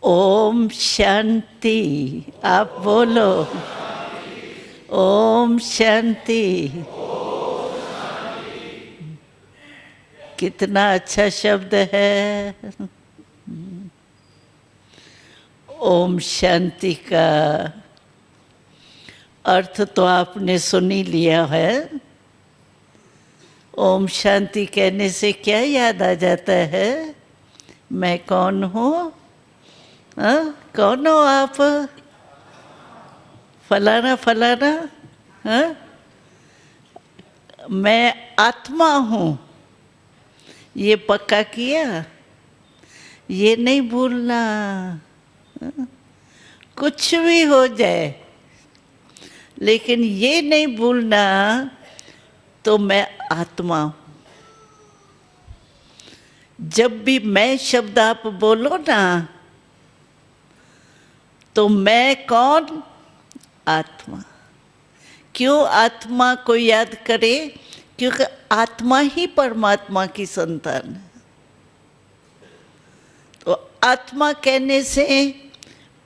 ओम शांति। आप बोलो ओम शांति। कितना अच्छा शब्द है। ओम शांति का अर्थ तो आपने सुन ही लिया है। ओम शांति कहने से क्या याद आ जाता है? मैं कौन हूँ? कौन हो आप? फलाना फलाना। हाँ, मैं आत्मा हूँ, ये पक्का किया। ये नहीं भूलना। कुछ भी हो जाए लेकिन ये नहीं भूलना तो मैं आत्मा हूँ। जब भी मैं शब्द आप बोलो ना तो मैं कौन? आत्मा। क्यों आत्मा को याद करे? क्योंकि आत्मा ही परमात्मा की संतान है। तो आत्मा कहने से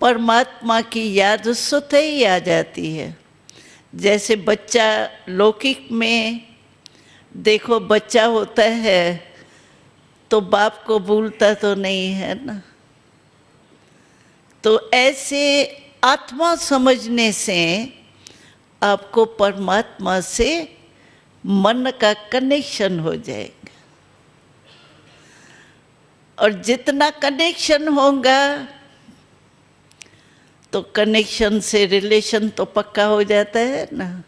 परमात्मा की याद स्वतः ही आ जाती है। जैसे बच्चा लौकिक में देखो, बच्चा होता है तो बाप को भूलता तो नहीं है ना। तो ऐसे आत्मा समझने से आपको परमात्मा से मन का कनेक्शन हो जाएगा। और जितना कनेक्शन होगा तो कनेक्शन से रिलेशन तो पक्का हो जाता है ना।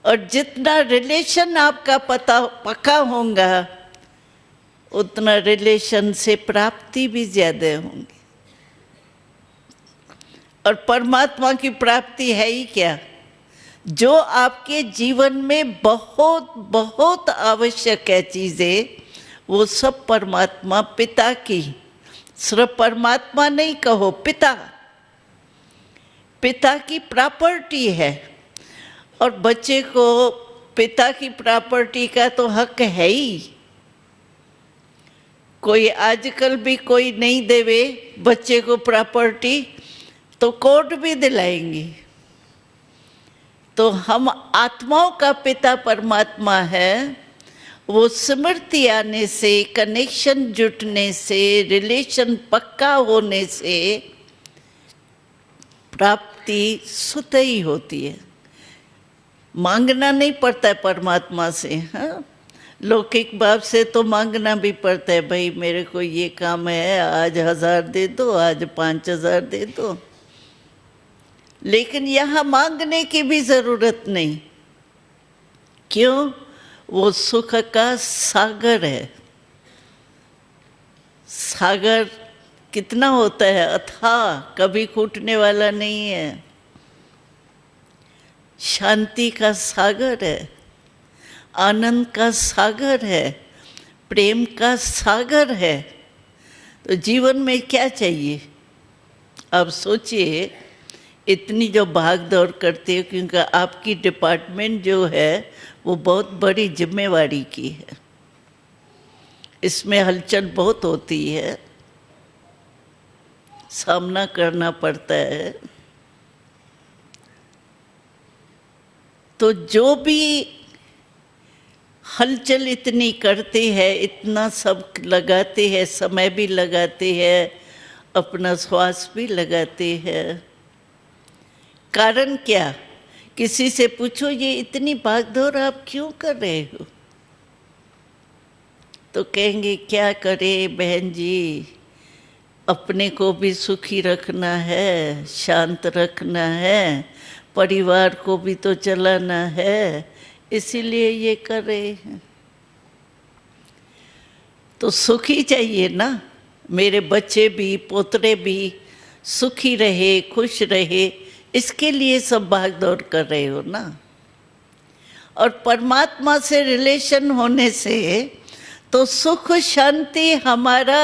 और जितना रिलेशन आपका पक्का होगा उतना रिलेशन से प्राप्ति भी ज्यादा होंगी। और परमात्मा की प्राप्ति है ही क्या? जो आपके जीवन में बहुत बहुत आवश्यक है चीजें, वो सब परमात्मा पिता की, सिर्फ परमात्मा नहीं कहो, पिता, पिता की प्रॉपर्टी है। और बच्चे को पिता की प्रॉपर्टी का तो हक है ही। कोई आजकल भी कोई नहीं देवे बच्चे को प्रॉपर्टी तो कोर्ट भी दिलाएंगी। तो हम आत्माओं का पिता परमात्मा है। वो स्मृति आने से, कनेक्शन जुटने से, रिलेशन पक्का होने से प्राप्ति स्वतः ही होती है। मांगना नहीं पड़ता है परमात्मा से। हाँ, लौकिक बाप से तो मांगना भी पड़ता है, भाई मेरे को ये काम है, आज 1000 दे दो, आज 5000 दे दो। लेकिन यहाँ मांगने की भी जरूरत नहीं। क्यों? वो सुख का सागर है। सागर कितना होता है? अथाह, कभी फूटने वाला नहीं है। शांति का सागर है, आनंद का सागर है, प्रेम का सागर है। तो जीवन में क्या चाहिए? अब सोचिए, इतनी जो भाग दौड़ करते हो, क्योंकि आपकी डिपार्टमेंट जो है वो बहुत बड़ी जिम्मेवारी की है। इसमें हलचल बहुत होती है, सामना करना पड़ता है। तो जो भी हलचल इतनी करते हैं, इतना सब लगाते हैं, समय भी लगाते हैं, अपना श्वास भी लगाते हैं। कारण क्या? किसी से पूछो ये इतनी भागदौड़ आप क्यों कर रहे हो? तो कहेंगे क्या करे बहन जी, अपने को भी सुखी रखना है, शांत रखना है, परिवार को भी तो चलाना है, इसीलिए ये कर रहे हैं। तो सुखी चाहिए ना, मेरे बच्चे भी, पोतरे भी सुखी रहे, खुश रहे, इसके लिए सब भाग दौड़ कर रहे हो ना। और परमात्मा से रिलेशन होने से तो सुख शांति हमारा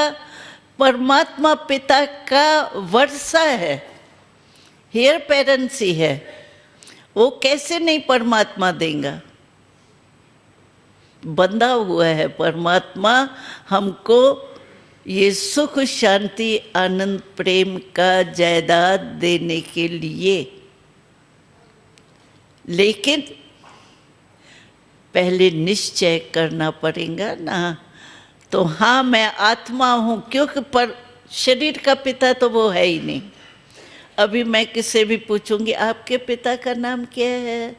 परमात्मा पिता का वर्षा है, हेयर पेरेंसी है। वो कैसे नहीं परमात्मा देगा? बंधा हुआ है परमात्मा हमको ये सुख शांति आनंद प्रेम का जायदाद देने के लिए। लेकिन पहले निश्चय करना पड़ेगा ना। तो हाँ, मैं आत्मा हूँ, क्योंकि पर शरीर का पिता तो वो है ही नहीं। अभी मैं किससे भी पूछूंगी आपके पिता का नाम क्या है,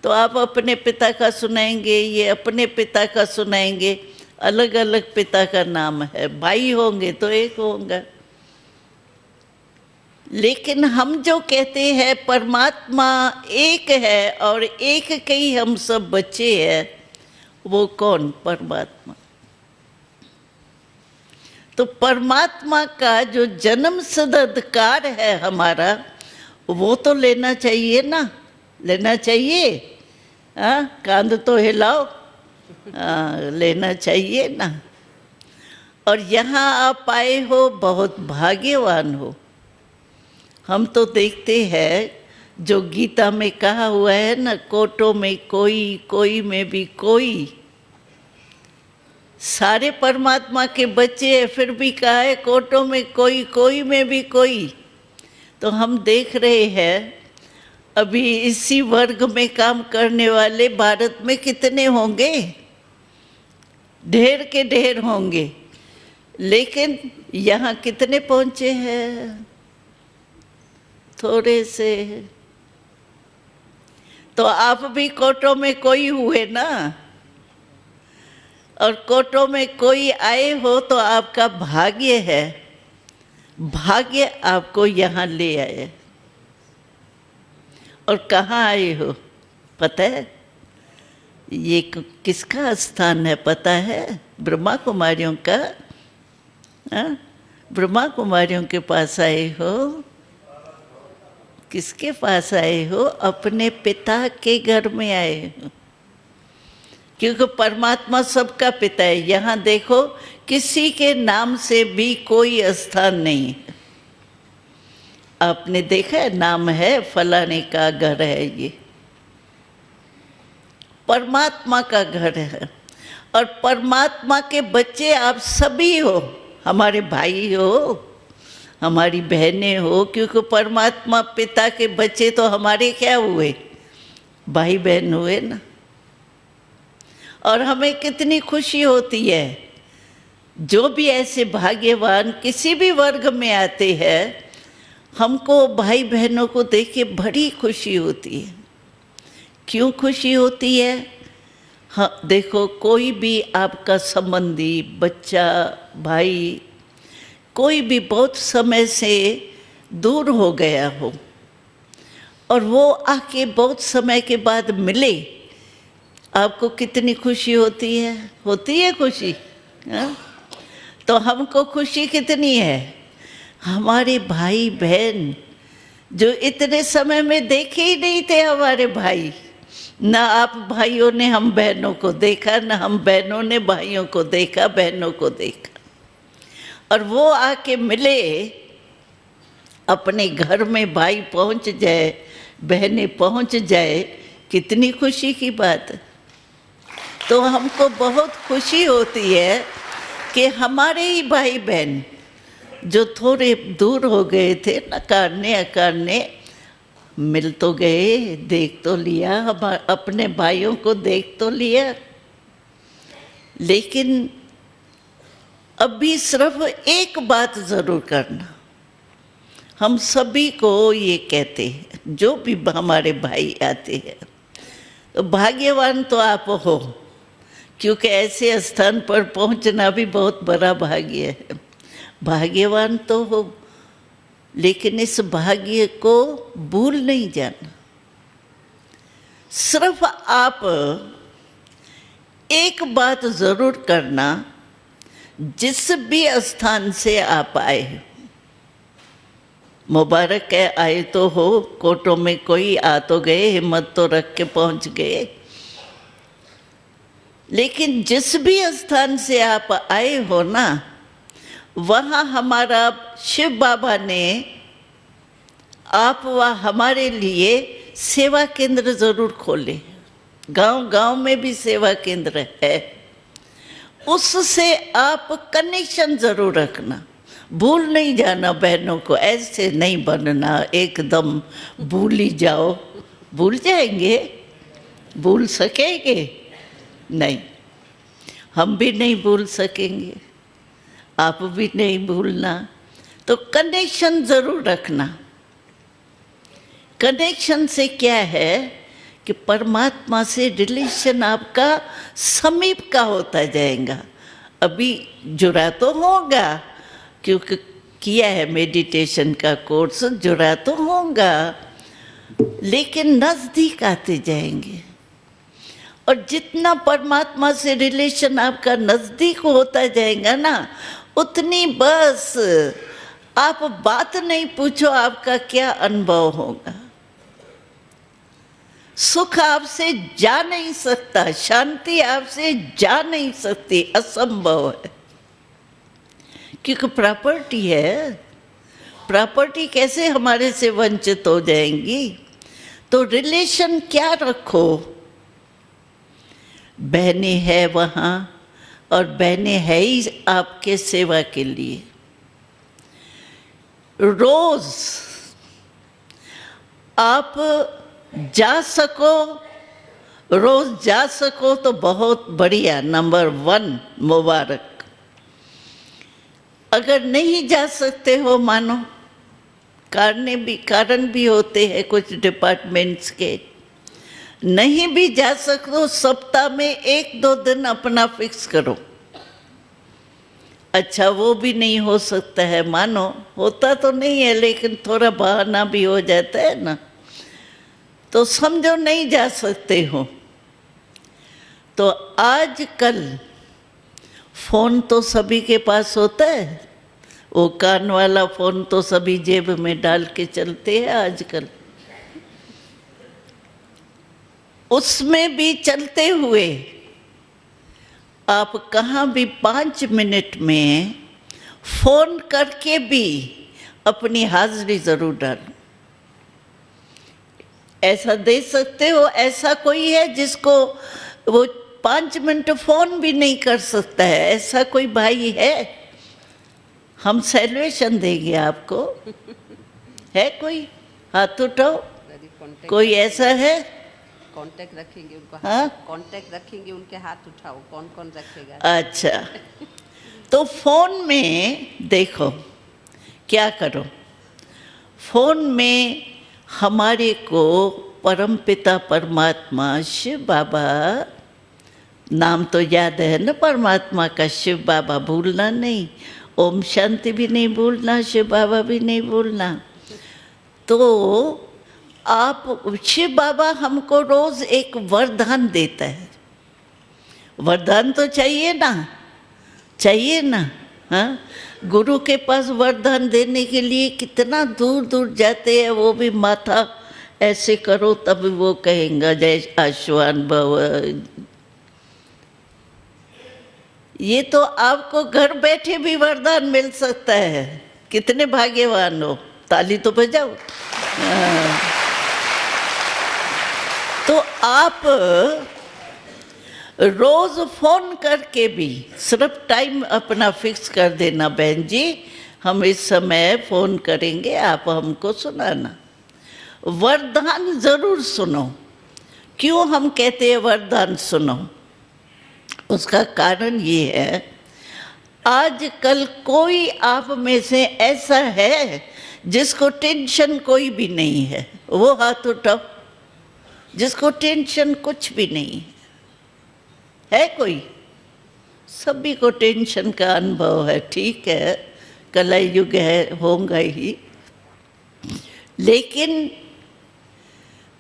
तो आप अपने पिता का सुनाएंगे, ये अपने पिता का सुनाएंगे। अलग अलग पिता का नाम है, भाई होंगे तो एक होगा। लेकिन हम जो कहते हैं परमात्मा एक है और एक के ही हम सब बच्चे हैं, वो कौन? परमात्मा। तो परमात्मा का जो जन्म सिद्ध अधिकार है हमारा, वो तो लेना चाहिए ना, लेना चाहिए। हाँ, कांध तो हिलाओ। हाँ, लेना चाहिए ना। और यहाँ आप आए हो, बहुत भाग्यवान हो। हम तो देखते हैं जो गीता में कहा हुआ है ना, कोटों में कोई, कोई में भी कोई। सारे परमात्मा के बच्चे हैं, फिर भी कहा है कोटों में कोई, कोई में भी कोई। तो हम देख रहे हैं अभी इसी वर्ग में काम करने वाले भारत में कितने होंगे? ढेर के ढेर होंगे। लेकिन यहाँ कितने पहुँचे हैं? थोड़े से। तो आप भी कोटों में कोई हुए ना, और कोटों में कोई आए हो तो आपका भाग्य है। भाग्य आपको यहाँ ले आए। और कहाँ आए हो पता है? ये किसका स्थान है पता है? ब्रह्मा कुमारियों का। हाँ? ब्रह्मा कुमारियों के पास आए हो। किसके पास आए हो? अपने पिता के घर में आए हो, क्योंकि परमात्मा सबका पिता है। यहाँ देखो, किसी के नाम से भी कोई स्थान नहीं है। आपने देखा है, नाम है फलाने का घर है, ये परमात्मा का घर है। और परमात्मा के बच्चे आप सभी हो, हमारे भाई हो, हमारी बहनें हो, क्योंकि परमात्मा पिता के बच्चे तो हमारे क्या हुए? भाई बहन हुए ना। और हमें कितनी खुशी होती है, जो भी ऐसे भाग्यवान किसी भी वर्ग में आते हैं, हमको भाई बहनों को देख के बड़ी खुशी होती है। क्यों खुशी होती है? हाँ, देखो, कोई भी आपका संबंधी, बच्चा, भाई, कोई भी बहुत समय से दूर हो गया हो और वो आके बहुत समय के बाद मिले, आपको कितनी खुशी होती है? होती है खुशी? हाँ? तो हमको खुशी कितनी है? हमारे भाई बहन जो इतने समय में देखे ही नहीं थे, हमारे भाई, ना आप भाइयों ने हम बहनों को देखा, ना हम बहनों ने भाइयों को देखा, बहनों को देखा, और वो आके मिले, अपने घर में भाई पहुंच जाए, बहनें पहुंच जाए, कितनी खुशी की बात है। तो हमको बहुत खुशी होती है कि हमारे ही भाई बहन जो थोड़े दूर हो गए थे, नकारने अकारने, मिल तो गए, देख तो लिया, हम अपने भाइयों को देख तो लिया। लेकिन अभी सिर्फ एक बात ज़रूर करना, हम सभी को ये कहते हैं, जो भी हमारे भाई आते हैं, तो भाग्यवान तो आप हो, क्योंकि ऐसे स्थान पर पहुंचना भी बहुत बड़ा भाग्य है। भाग्यवान तो हो, लेकिन इस भाग्य को भूल नहीं जाना। सिर्फ आप एक बात ज़रूर करना, जिस भी स्थान से आप आए हो, मुबारक है, आए तो हो, कोटों में कोई आ तो गए, हिम्मत तो रख के पहुंच गए। लेकिन जिस भी स्थान से आप आए हो ना, वहाँ हमारा शिव बाबा ने आप व हमारे लिए सेवा केंद्र ज़रूर खोले। गांव गांव में भी सेवा केंद्र है, उससे आप कनेक्शन जरूर रखना, भूल नहीं जाना बहनों को, ऐसे नहीं बनना एकदम भूल ही जाओ। भूल जाएंगे? भूल सकेंगे? नहीं, हम भी नहीं भूल सकेंगे, आप भी नहीं भूलना। तो कनेक्शन जरूर रखना। कनेक्शन से क्या है कि परमात्मा से रिलेशन आपका समीप का होता जाएगा। अभी जुड़ा तो होगा, क्योंकि किया है मेडिटेशन का कोर्स, जुड़ा तो होगा, लेकिन नज़दीक आते जाएंगे। और जितना परमात्मा से रिलेशन आपका नज़दीक होता जाएगा ना, उतनी बस आप बात नहीं पूछो, आपका क्या अनुभव होगा। सुख आपसे जा नहीं सकता, शांति आपसे जा नहीं सकती, असंभव है। क्योंकि प्रॉपर्टी है, प्रॉपर्टी कैसे हमारे से वंचित हो जाएंगी। तो रिलेशन क्या रखो, बहनें हैं वहाँ, और बहनें है ही आपके सेवा के लिए। रोज आप जा सको, रोज जा सको तो बहुत बढ़िया, नंबर 1 मुबारक। अगर नहीं जा सकते हो, मानो कारण भी होते हैं कुछ डिपार्टमेंट्स के, नहीं भी जा सकते हो, सप्ताह में 1-2 दिन अपना फिक्स करो। अच्छा, वो भी नहीं हो सकता है, मानो होता तो नहीं है, लेकिन थोड़ा बहाना भी हो जाता है ना, तो समझो नहीं जा सकते हो। तो आजकल फोन तो सभी के पास होता है, वो कान वाला फोन तो सभी जेब में डाल के चलते हैं आजकल। उसमें भी चलते हुए आप कहाँ भी 5 मिनट में फोन करके भी अपनी हाजिरी जरूर डालो। ऐसा दे सकते हो, ऐसा कोई है जिसको वो 5 मिनट फोन भी नहीं कर सकता है, ऐसा कोई भाई है? हम सैल्वेशन देंगे आपको। है कोई? हाथ उठाओ, कोई ऐसा है? कांटेक्ट रखेंगे उनको, हाँ, कांटेक्ट रखेंगे उनके, हाथ उठाओ, कौन कौन रखेगा? अच्छा, तो फोन में देखो क्या करो, फोन में हमारे को परमपिता परमात्मा शिव बाबा, नाम तो याद है ना परमात्मा का, शिव बाबा भूलना नहीं, ओम शांति भी नहीं भूलना, शिव बाबा भी नहीं भूलना। तो आप, शिव बाबा हमको रोज एक वरदान देता है। वरदान तो चाहिए ना, चाहिए ना। हाँ, गुरु के पास वरदान देने के लिए कितना दूर दूर जाते हैं, वो भी माथा ऐसे करो तब वो कहेंगे जय आयुष्मान भव। ये तो आपको घर बैठे भी वरदान मिल सकता है, कितने भाग्यवान हो, ताली तो बजाओ। तो आप रोज फोन करके भी सिर्फ टाइम अपना फिक्स कर देना, बहन जी हम इस समय फोन करेंगे, आप हमको सुनाना। वरदान जरूर सुनो। क्यों हम कहते हैं वरदान सुनो? उसका कारण ये है, आजकल कोई आप में से ऐसा है जिसको टेंशन कोई भी नहीं है? वो हाथ उठाओ जिसको टेंशन कुछ भी नहीं है कोई? सभी को टेंशन का अनुभव है, ठीक है, कलयुग है, होगा ही। लेकिन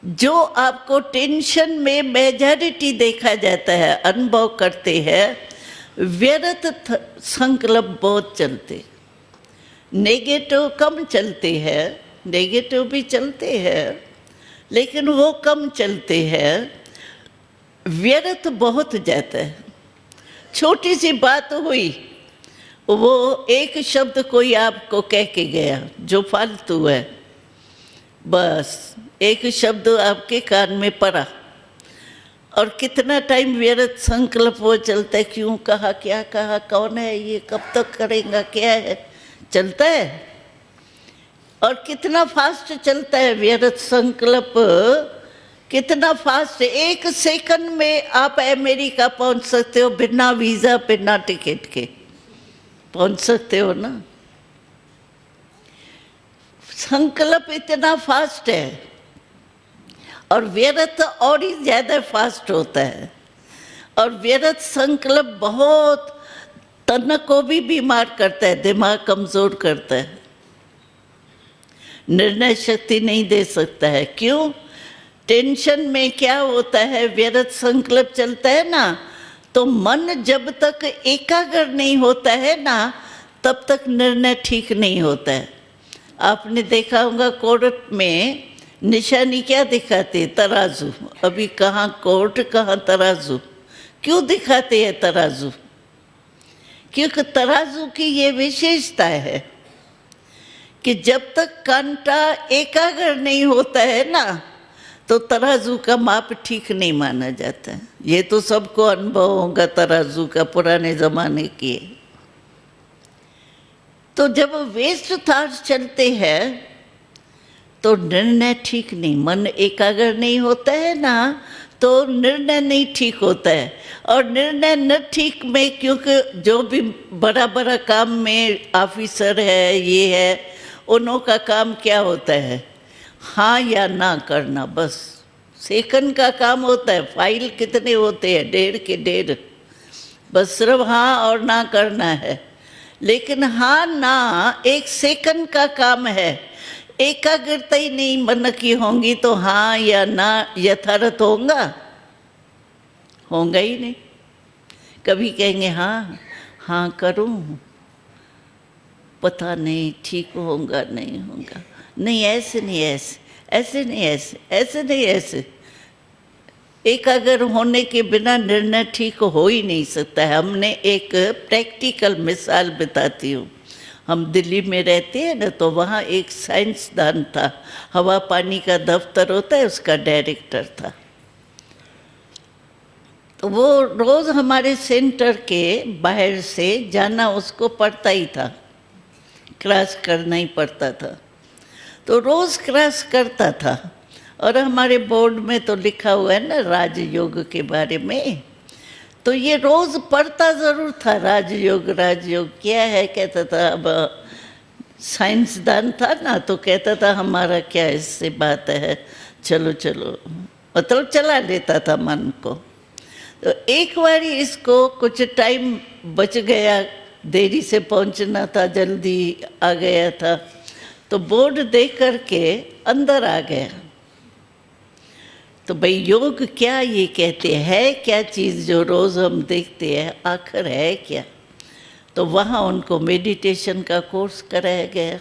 जो आपको टेंशन में मेजॉरिटी देखा जाता है, अनुभव करते हैं, व्यर्थ संकल्प बहुत चलते, नेगेटिव कम चलते हैं, नेगेटिव भी चलते हैं लेकिन वो कम चलते हैं, व्यर्थ बहुत जाता है। छोटी सी बात हुई, वो एक शब्द कोई आपको कह के गया जो फालतू है, बस एक शब्द आपके कान में पड़ा और कितना टाइम व्यर्थ संकल्प वो चलता है, क्यों कहा, क्या कहा, कौन है ये, कब तक करेगा, क्या है, चलता है। और कितना फास्ट चलता है व्यर्थ संकल्प, कितना फास्ट। 1 सेकंड में आप अमेरिका पहुंच सकते हो बिना वीजा, बिना टिकट के पहुंच सकते हो ना। संकल्प इतना फास्ट है, और व्यर्थ और ही ज्यादा फास्ट होता है। और व्यर्थ संकल्प बहुत तन को भी बीमार करता है, दिमाग कमजोर करता है, निर्णय शक्ति नहीं दे सकता है। क्यों? टेंशन में क्या होता है, व्यर्थ संकल्प चलता है ना, तो मन जब तक एकाग्र नहीं होता है ना, तब तक निर्णय ठीक नहीं होता है। आपने देखा होगा कोर्ट में निशानी क्या दिखाते हैं? तराजू। अभी कहाँ कोर्ट, कहाँ तराजू। क्यों दिखाते हैं तराजू? क्योंकि तराजू की ये विशेषता है कि जब तक कांटा एकाग्र नहीं होता है ना, तो तराजू का माप ठीक नहीं माना जाता है। ये तो सबको अनुभव होगा तराजू का, पुराने जमाने की। तो जब वेस्ट थॉट्स चलते हैं तो निर्णय ठीक नहीं, मन एकाग्र नहीं होता है ना, तो निर्णय नहीं ठीक होता है। और निर्णय न ठीक में, क्योंकि जो भी बड़ा बड़ा काम में ऑफिसर है, ये है, उन्हों का काम क्या होता है? हाँ या ना करना, बस सेकंड का काम होता है। फाइल कितने होते हैं? 1.5 के 1.5, बस सिर्फ हाँ और ना करना है। लेकिन हाँ ना 1 सेकंड का काम है। एकाग्रता ही नहीं मन की होंगी तो हाँ या ना यथार्थ होगा? होगा ही नहीं। कभी कहेंगे हाँ हाँ करूँ, पता नहीं ठीक होगा नहीं होगा, नहीं ऐसे नहीं, ऐसे ऐसे नहीं, ऐसे ऐसे नहीं, ऐसे। एकाग्र होने के बिना निर्णय ठीक हो ही नहीं सकता है। हमने एक प्रैक्टिकल मिसाल बताती हूँ। हम दिल्ली में रहते हैं ना, तो वहाँ एक साइंसदान था, हवा पानी का दफ्तर होता है, उसका डायरेक्टर था। तो वो रोज़ हमारे सेंटर के बाहर से जाना उसको पड़ता ही था, क्रॉस करना ही पड़ता था। तो रोज़ क्रॉस करता था। और हमारे बोर्ड में तो लिखा हुआ है ना राजयोग के बारे में, तो ये रोज़ पढ़ता ज़रूर था। राजयोग, राजयोग क्या है कहता था। अब साइंसदान था ना, तो कहता था हमारा क्या इससे बात है, चलो चलो, मतलब चला लेता था मन को। तो एक बार इसको कुछ टाइम बच गया, देरी से पहुंचना था, जल्दी आ गया था, तो बोर्ड देख करके अंदर आ गया। तो भाई योग क्या ये कहते हैं, क्या चीज़ जो रोज़ हम देखते हैं, आखिर है क्या? तो वहाँ उनको मेडिटेशन का कोर्स कराया गया।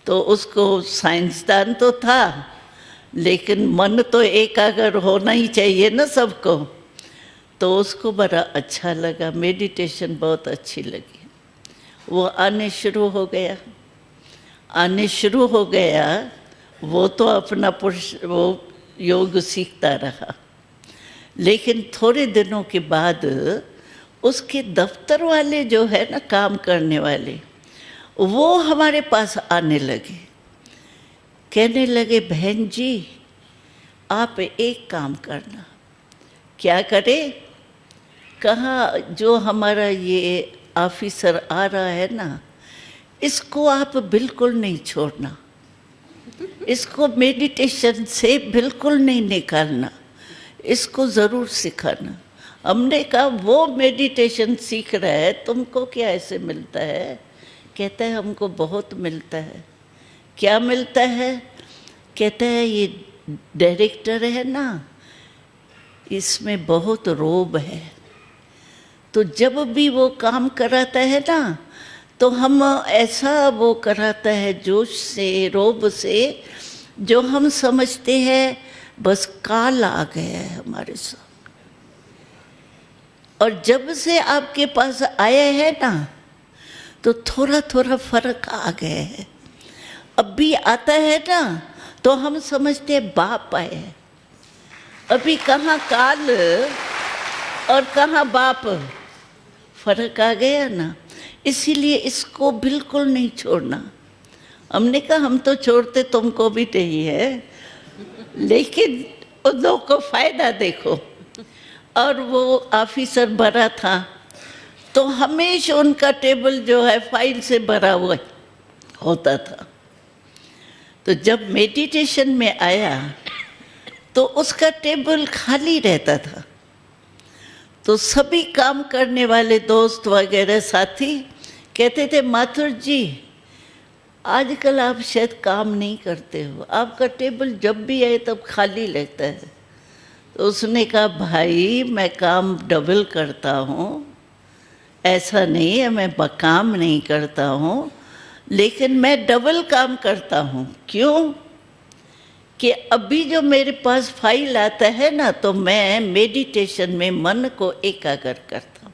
तो उसको साइंसदान तो था, लेकिन मन तो एकाग्र होना ही चाहिए ना सबको। तो उसको बड़ा अच्छा लगा, मेडिटेशन बहुत अच्छी लगी। वो आने शुरू हो गया, आने शुरू हो गया। वो तो अपना वो योग सीखता रहा। लेकिन थोड़े दिनों के बाद उसके दफ्तर वाले जो है ना, काम करने वाले, वो हमारे पास आने लगे, कहने लगे बहन जी आप एक काम करना। क्या करे? कहा जो हमारा ये ऑफिसर आ रहा है ना, इसको आप बिल्कुल नहीं छोड़ना, इसको मेडिटेशन से बिल्कुल नहीं निकालना, इसको ज़रूर सिखाना। हमने कहा वो मेडिटेशन सीख रहा है, तुमको क्या ऐसे मिलता है? कहता है हमको बहुत मिलता है। क्या मिलता है? कहता है ये डायरेक्टर है ना, इसमें बहुत रोब है, तो जब भी वो काम कराता है ना, तो हम ऐसा वो कराता है जोश से, रोब से, जो हम समझते हैं बस काल आ गया है हमारे साथ। और जब से आपके पास आया है ना, तो थोड़ा थोड़ा फर्क आ गया है। अब भी आता है ना, तो हम समझते हैं बाप आए हैं, अभी कहाँ काल और कहाँ बाप, फर्क आ गया ना। इसीलिए इसको बिल्कुल नहीं छोड़ना। हमने कहा हम तो छोड़ते तुमको भी नहीं है, लेकिन उन लोगों को फायदा देखो। और वो ऑफिसर भरा था, तो हमेशा उनका टेबल जो है फाइल से भरा हुआ होता था। तो जब मेडिटेशन में आया तो उसका टेबल खाली रहता था। तो सभी काम करने वाले दोस्त वगैरह साथी कहते थे, माथुर जी आजकल आप शायद काम नहीं करते हो, आपका टेबल जब भी आए तब खाली लगता है। तो उसने कहा, भाई मैं काम डबल करता हूँ, ऐसा नहीं है मैं काम नहीं करता हूँ, लेकिन मैं डबल काम करता हूँ। क्यों? कि अभी जो मेरे पास फाइल आता है ना, तो मैं मेडिटेशन में मन को एकाग्र करता हूँ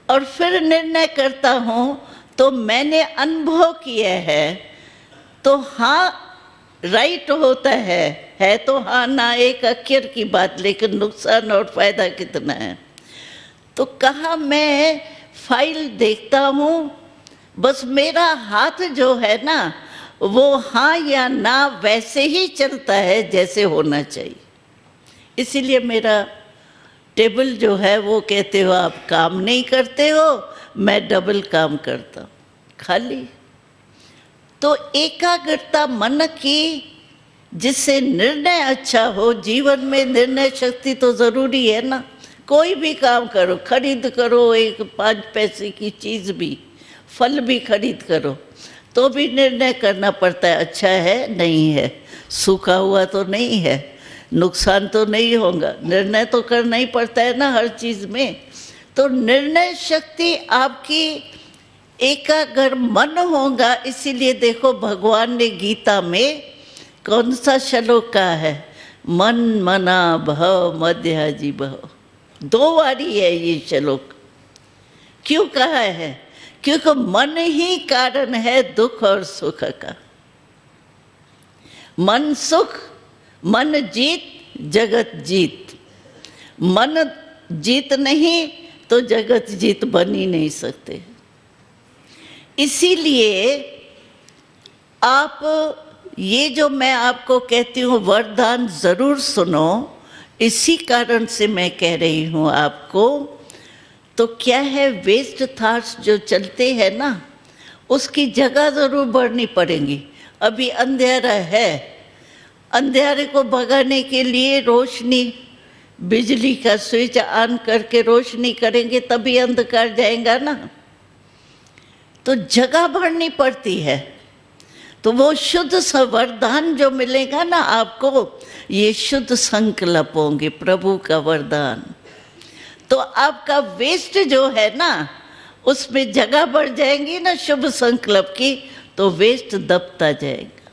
और फिर निर्णय करता हूँ। तो मैंने अनुभव किया है, तो हाँ राइट होता है तो हाँ ना, एक अक्षर की बात, लेकिन नुकसान और फायदा कितना है। तो कहा मैं फाइल देखता हूँ, बस मेरा हाथ जो है ना वो हाँ या ना वैसे ही चलता है जैसे होना चाहिए। इसीलिए मेरा टेबल जो है, वो कहते हो आप काम नहीं करते हो, मैं डबल काम करता हूँ, खाली। तो एकाग्रता मन की, जिससे निर्णय अच्छा हो। जीवन में निर्णय शक्ति तो ज़रूरी है ना। कोई भी काम करो, खरीद करो एक 5 पैसे की चीज़ भी, फल भी खरीद करो, तो भी निर्णय करना पड़ता है, अच्छा है नहीं है, सूखा हुआ तो नहीं है, नुकसान तो नहीं होगा। निर्णय तो करना ही पड़ता है ना हर चीज़ में। तो निर्णय शक्ति आपकी एकाग्र मन होगा। इसीलिए देखो भगवान ने गीता में कौन सा श्लोक कहा है, मन मना भव मध्याजी भव। 2 बारी है ये श्लोक। क्यों कहा है? क्योंकि मन ही कारण है दुख और सुख का। मन सुख, मन जीत, जगत जीत। मन जीत नहीं तो जगत जीत बन ही नहीं सकते। इसीलिए आप ये जो मैं आपको कहती हूँ वरदान ज़रूर सुनो। इसी कारण से मैं कह रही हूँ आपको। तो क्या है, वेस्ट थॉट्स जो चलते हैं ना, उसकी जगह ज़रूर बढ़नी पड़ेगी। अभी अंधेरा है, अंधेरे को भगाने के लिए रोशनी, बिजली का स्विच ऑन करके रोशनी करेंगे तभी अंधकार जाएगा ना। तो जगह बढ़नी पड़ती है। तो वो शुद्ध वरदान जो मिलेगा ना आपको, ये शुद्ध संकल्प होंगे, प्रभु का वरदान। तो आपका वेस्ट जो है ना, उसमें जगह बढ़ जाएंगी ना शुभ संकल्प की, तो वेस्ट दबता जाएगा।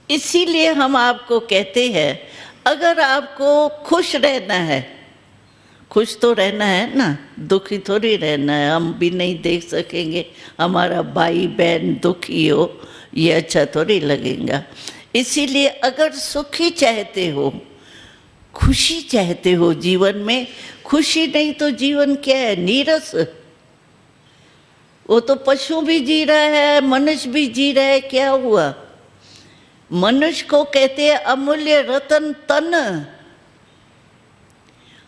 इसीलिए हम आपको कहते हैं, अगर आपको खुश रहना है, खुश तो रहना है ना, दुखी थोड़ी रहना है। हम भी नहीं देख सकेंगे हमारा भाई बहन दुखी हो, ये अच्छा थोड़ी लगेगा। इसीलिए अगर सुखी चाहते हो, खुशी चाहते हो जीवन में, खुशी नहीं तो जीवन क्या है, नीरस। वो तो पशु भी जी रहा है, मनुष्य भी जी रहा है, क्या हुआ? मनुष्य को कहते हैं अमूल्य रतन तन।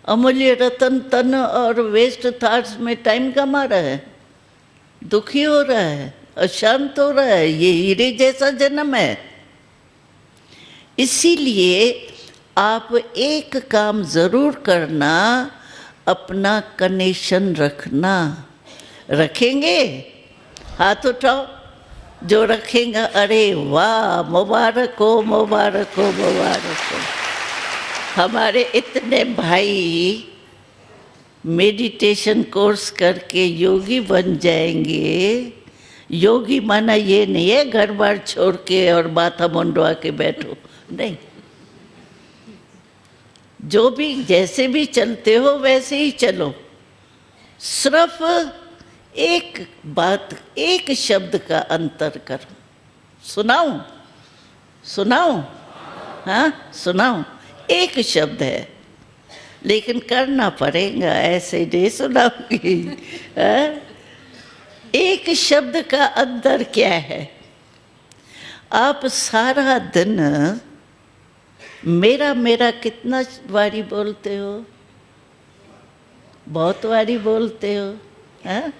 अमूल्य रतन तन और वेस्ट थॉट्स में टाइम कमा रहा है, दुखी हो रहा है, अशांत हो रहा है। ये हीरे जैसा जन्म है। इसीलिए आप एक काम ज़रूर करना, अपना कनेक्शन रखना। रखेंगे? हाथ उठाओ जो रखेगा। अरे वाह, मुबारक हो, मुबारक हो, मुबारक हो। हमारे इतने भाई मेडिटेशन कोर्स करके योगी बन जाएंगे। योगी माना ये नहीं है घर बार छोड़ के और माथा मुंडवा के बैठो, नहीं। जो भी जैसे भी चलते हो वैसे ही चलो। सिर्फ एक बात, एक शब्द का अंतर करो। सुनाऊं? सुनाऊं? हाँ सुनाऊं? एक शब्द है, लेकिन करना पड़ेगा, ऐसे नहीं सुनाऊंगी। हाँ? एक शब्द का अंदर क्या है? आप सारा दिन मेरा मेरा कितना बारी बोलते हो? बहुत बारी बोलते हो। हाँ?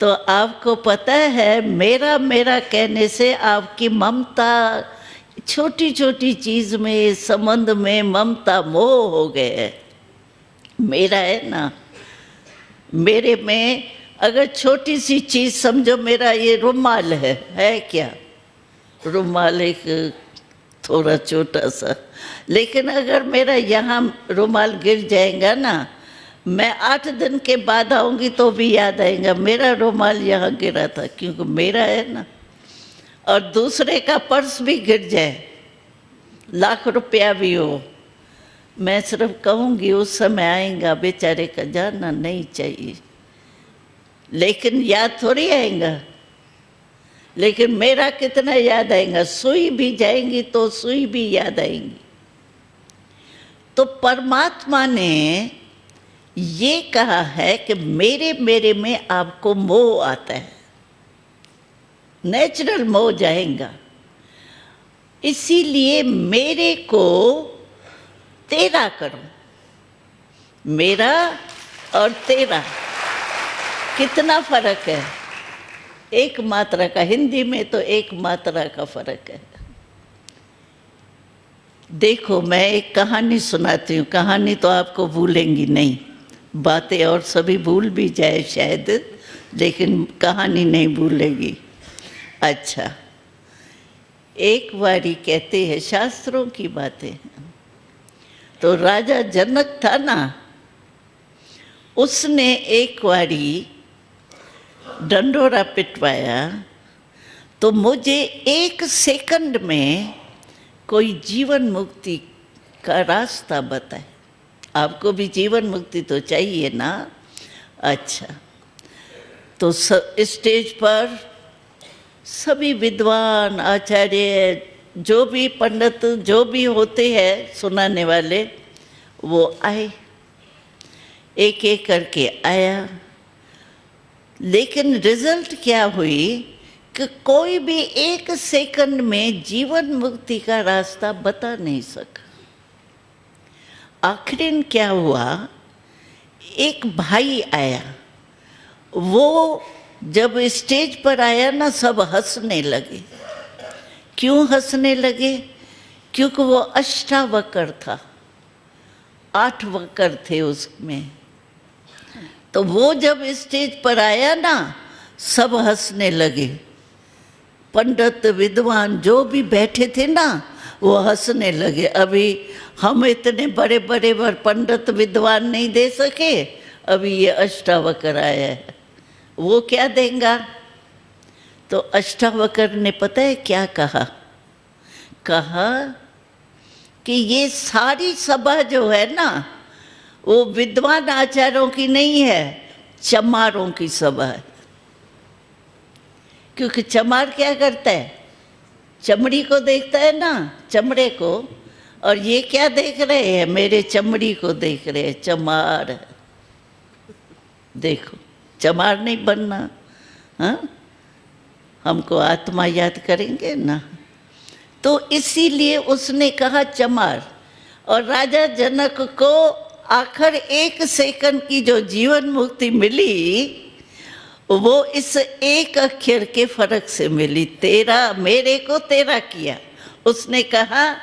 तो आपको पता है मेरा मेरा कहने से आपकी ममता, छोटी छोटी चीज में, संबंध में ममता मोह हो गए है। मेरा है ना, मेरे में अगर छोटी सी चीज समझो, मेरा ये रुमाल है क्या? रुमाल एक थोड़ा छोटा सा, लेकिन अगर मेरा यहाँ रुमाल गिर जाएगा ना, मैं 8 दिन के बाद आऊंगी तो भी याद आएगा मेरा रुमाल यहाँ गिरा था, क्योंकि मेरा है ना। और दूसरे का पर्स भी गिर जाए, लाख रुपया भी हो, मैं सिर्फ कहूँगी उस समय आएगा, बेचारे का जाना नहीं चाहिए, लेकिन याद थोड़ी आएगा। लेकिन मेरा कितना याद आएगा? सुई भी जाएंगी तो सुई भी याद आएंगी। तो परमात्मा ने ये कहा है कि मेरे मेरे में आपको मोह आता है, नेचुरल मोह जाएगा। इसीलिए मेरे को तेरा करो। मेरा और तेरा कितना फर्क है? एक मात्रा का। हिंदी में तो एक मात्रा का फर्क है। देखो मैं एक कहानी सुनाती हूँ। कहानी तो आपको भूलेंगी नहीं, बातें और सभी भूल भी जाए शायद, लेकिन कहानी नहीं भूलेगी। अच्छा, एक बारी कहते हैं, शास्त्रों की बातें हैं, तो राजा जनक था ना, उसने एक बारी डंडोरा पिटवाया तो मुझे 1 सेकंड में कोई जीवन मुक्ति का रास्ता बताए। आपको भी जीवन मुक्ति तो चाहिए ना। अच्छा, तो स्टेज पर सभी विद्वान, आचार्य, जो भी पंडित, जो भी होते हैं सुनाने वाले, वो आए, एक एक करके आया। लेकिन रिजल्ट क्या हुई कि कोई भी 1 सेकंड में जीवन मुक्ति का रास्ता बता नहीं सका। आखिर क्या हुआ, एक भाई आया, वो जब स्टेज पर आया ना, सब हंसने लगे। क्यों हंसने लगे? क्योंकि वो अष्टावक्र था, 8 वक्र थे उसमें। तो वो जब स्टेज पर आया ना, सब हंसने लगे। पंडित, विद्वान जो भी बैठे थे ना, वो हंसने लगे। अभी हम इतने बड़े बड़े पंडित विद्वान नहीं दे सके, अभी ये अष्टावक्र आया है, वो क्या देगा? तो अष्टावक्र ने पता है क्या कहा? कहा कि ये सारी सभा जो है ना, वो विद्वान आचार्यों की नहीं है, चमारों की सभा है। क्योंकि चमार क्या करता है? चमड़ी को देखता है ना, चमड़े को। और ये क्या देख रहे हैं? मेरे चमड़ी को देख रहे हैं, चमार है। देखो, चमार नहीं बनना। हाँ, हमको आत्मा याद करेंगे ना। तो इसीलिए उसने कहा चमार। और राजा जनक को आखिर 1 सेकंड की जो जीवन मुक्ति मिली, वो इस एक अक्षर के फर्क से मिली। तेरा, मेरे को तेरा किया। उसने कहा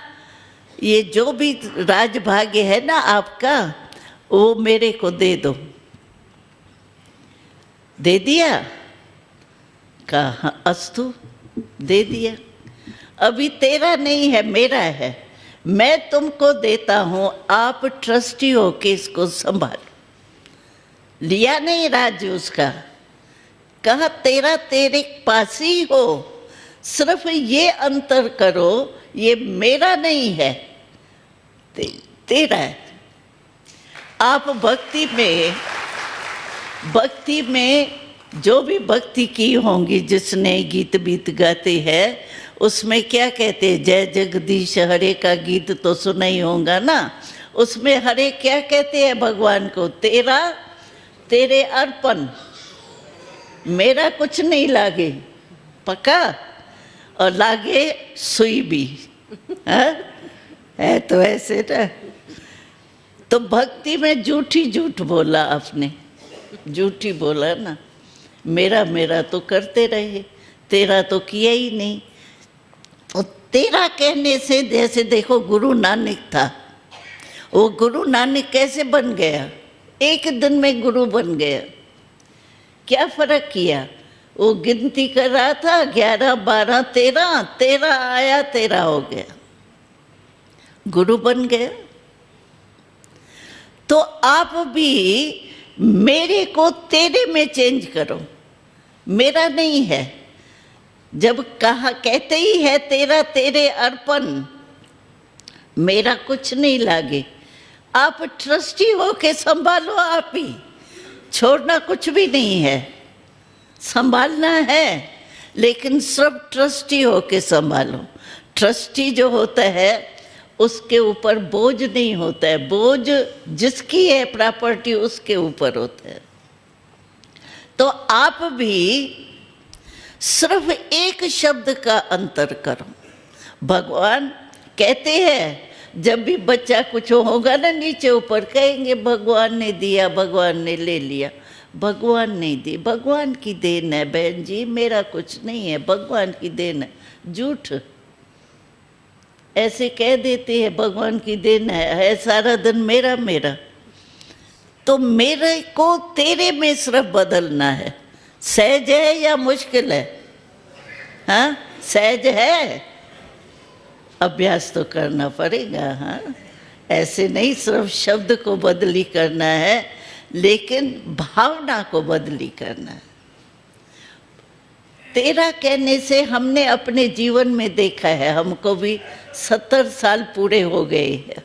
ये जो भी राजभाग्य है ना आपका, वो मेरे को दे दो। दे दिया? कहा अस्तु, दे दिया। अभी तेरा नहीं है, मेरा है। मैं तुमको देता हूं, आप ट्रस्टी हो के इसको संभाल। लिया नहीं राज्य उसका, कहा तेरा तेरे पास ही हो, सिर्फ ये अंतर करो, ये मेरा नहीं है, तेरा है। आप भक्ति में जो भी भक्ति की होंगी, जिसने गीत बीत गाते हैं, उसमें क्या कहते हैं, जय जगदीश हरे का गीत तो सुना ही होगा ना। उसमें हरे क्या कहते हैं भगवान को, तेरा तेरे अर्पण, मेरा कुछ नहीं लागे, पक्का, और लागे सुई भी। हाँ? है तो ऐसे ना। तो भक्ति में झूठी झूठ बोला आपने, झूठी बोला ना। मेरा मेरा तो करते रहे, तेरा तो किया ही नहीं। तो तेरा कहने से, जैसे देखो गुरु नानक था, वो गुरु नानक कैसे बन गया, एक दिन में गुरु बन गया। क्या फर्क किया, वो गिनती कर रहा था 11 12 13, 13 आया 13 हो गया, गुरु बन गया। तो आप भी मेरे को तेरे में चेंज करो, मेरा नहीं है। जब कहा कहते ही है तेरा तेरे अर्पण, मेरा कुछ नहीं लागे, आप ट्रस्टी हो के संभालो, आप ही, छोड़ना कुछ भी नहीं है, संभालना है, लेकिन सिर्फ ट्रस्टी हो के संभालो। ट्रस्टी जो होता है उसके ऊपर बोझ नहीं होता है, बोझ जिसकी है प्रॉपर्टी उसके ऊपर होता है। तो आप भी सिर्फ एक शब्द का अंतर करो। भगवान कहते हैं, जब भी बच्चा कुछ होगा ना, नीचे ऊपर कहेंगे भगवान ने दिया, भगवान ने ले लिया। भगवान नहीं दी, भगवान की देन है बहन जी, मेरा कुछ नहीं है, भगवान की देन है। झूठ, ऐसे कह देते हैं भगवान की देन है सारा दिन मेरा मेरा। तो मेरे को तेरे में सिर्फ बदलना है। सहज है या मुश्किल है? हाँ, सहज है, अभ्यास तो करना पड़ेगा। हाँ, ऐसे नहीं सिर्फ शब्द को बदली करना है, लेकिन भावना को बदली करना है। तेरा कहने से हमने अपने जीवन में देखा है, हमको भी 70 साल पूरे हो गए हैं।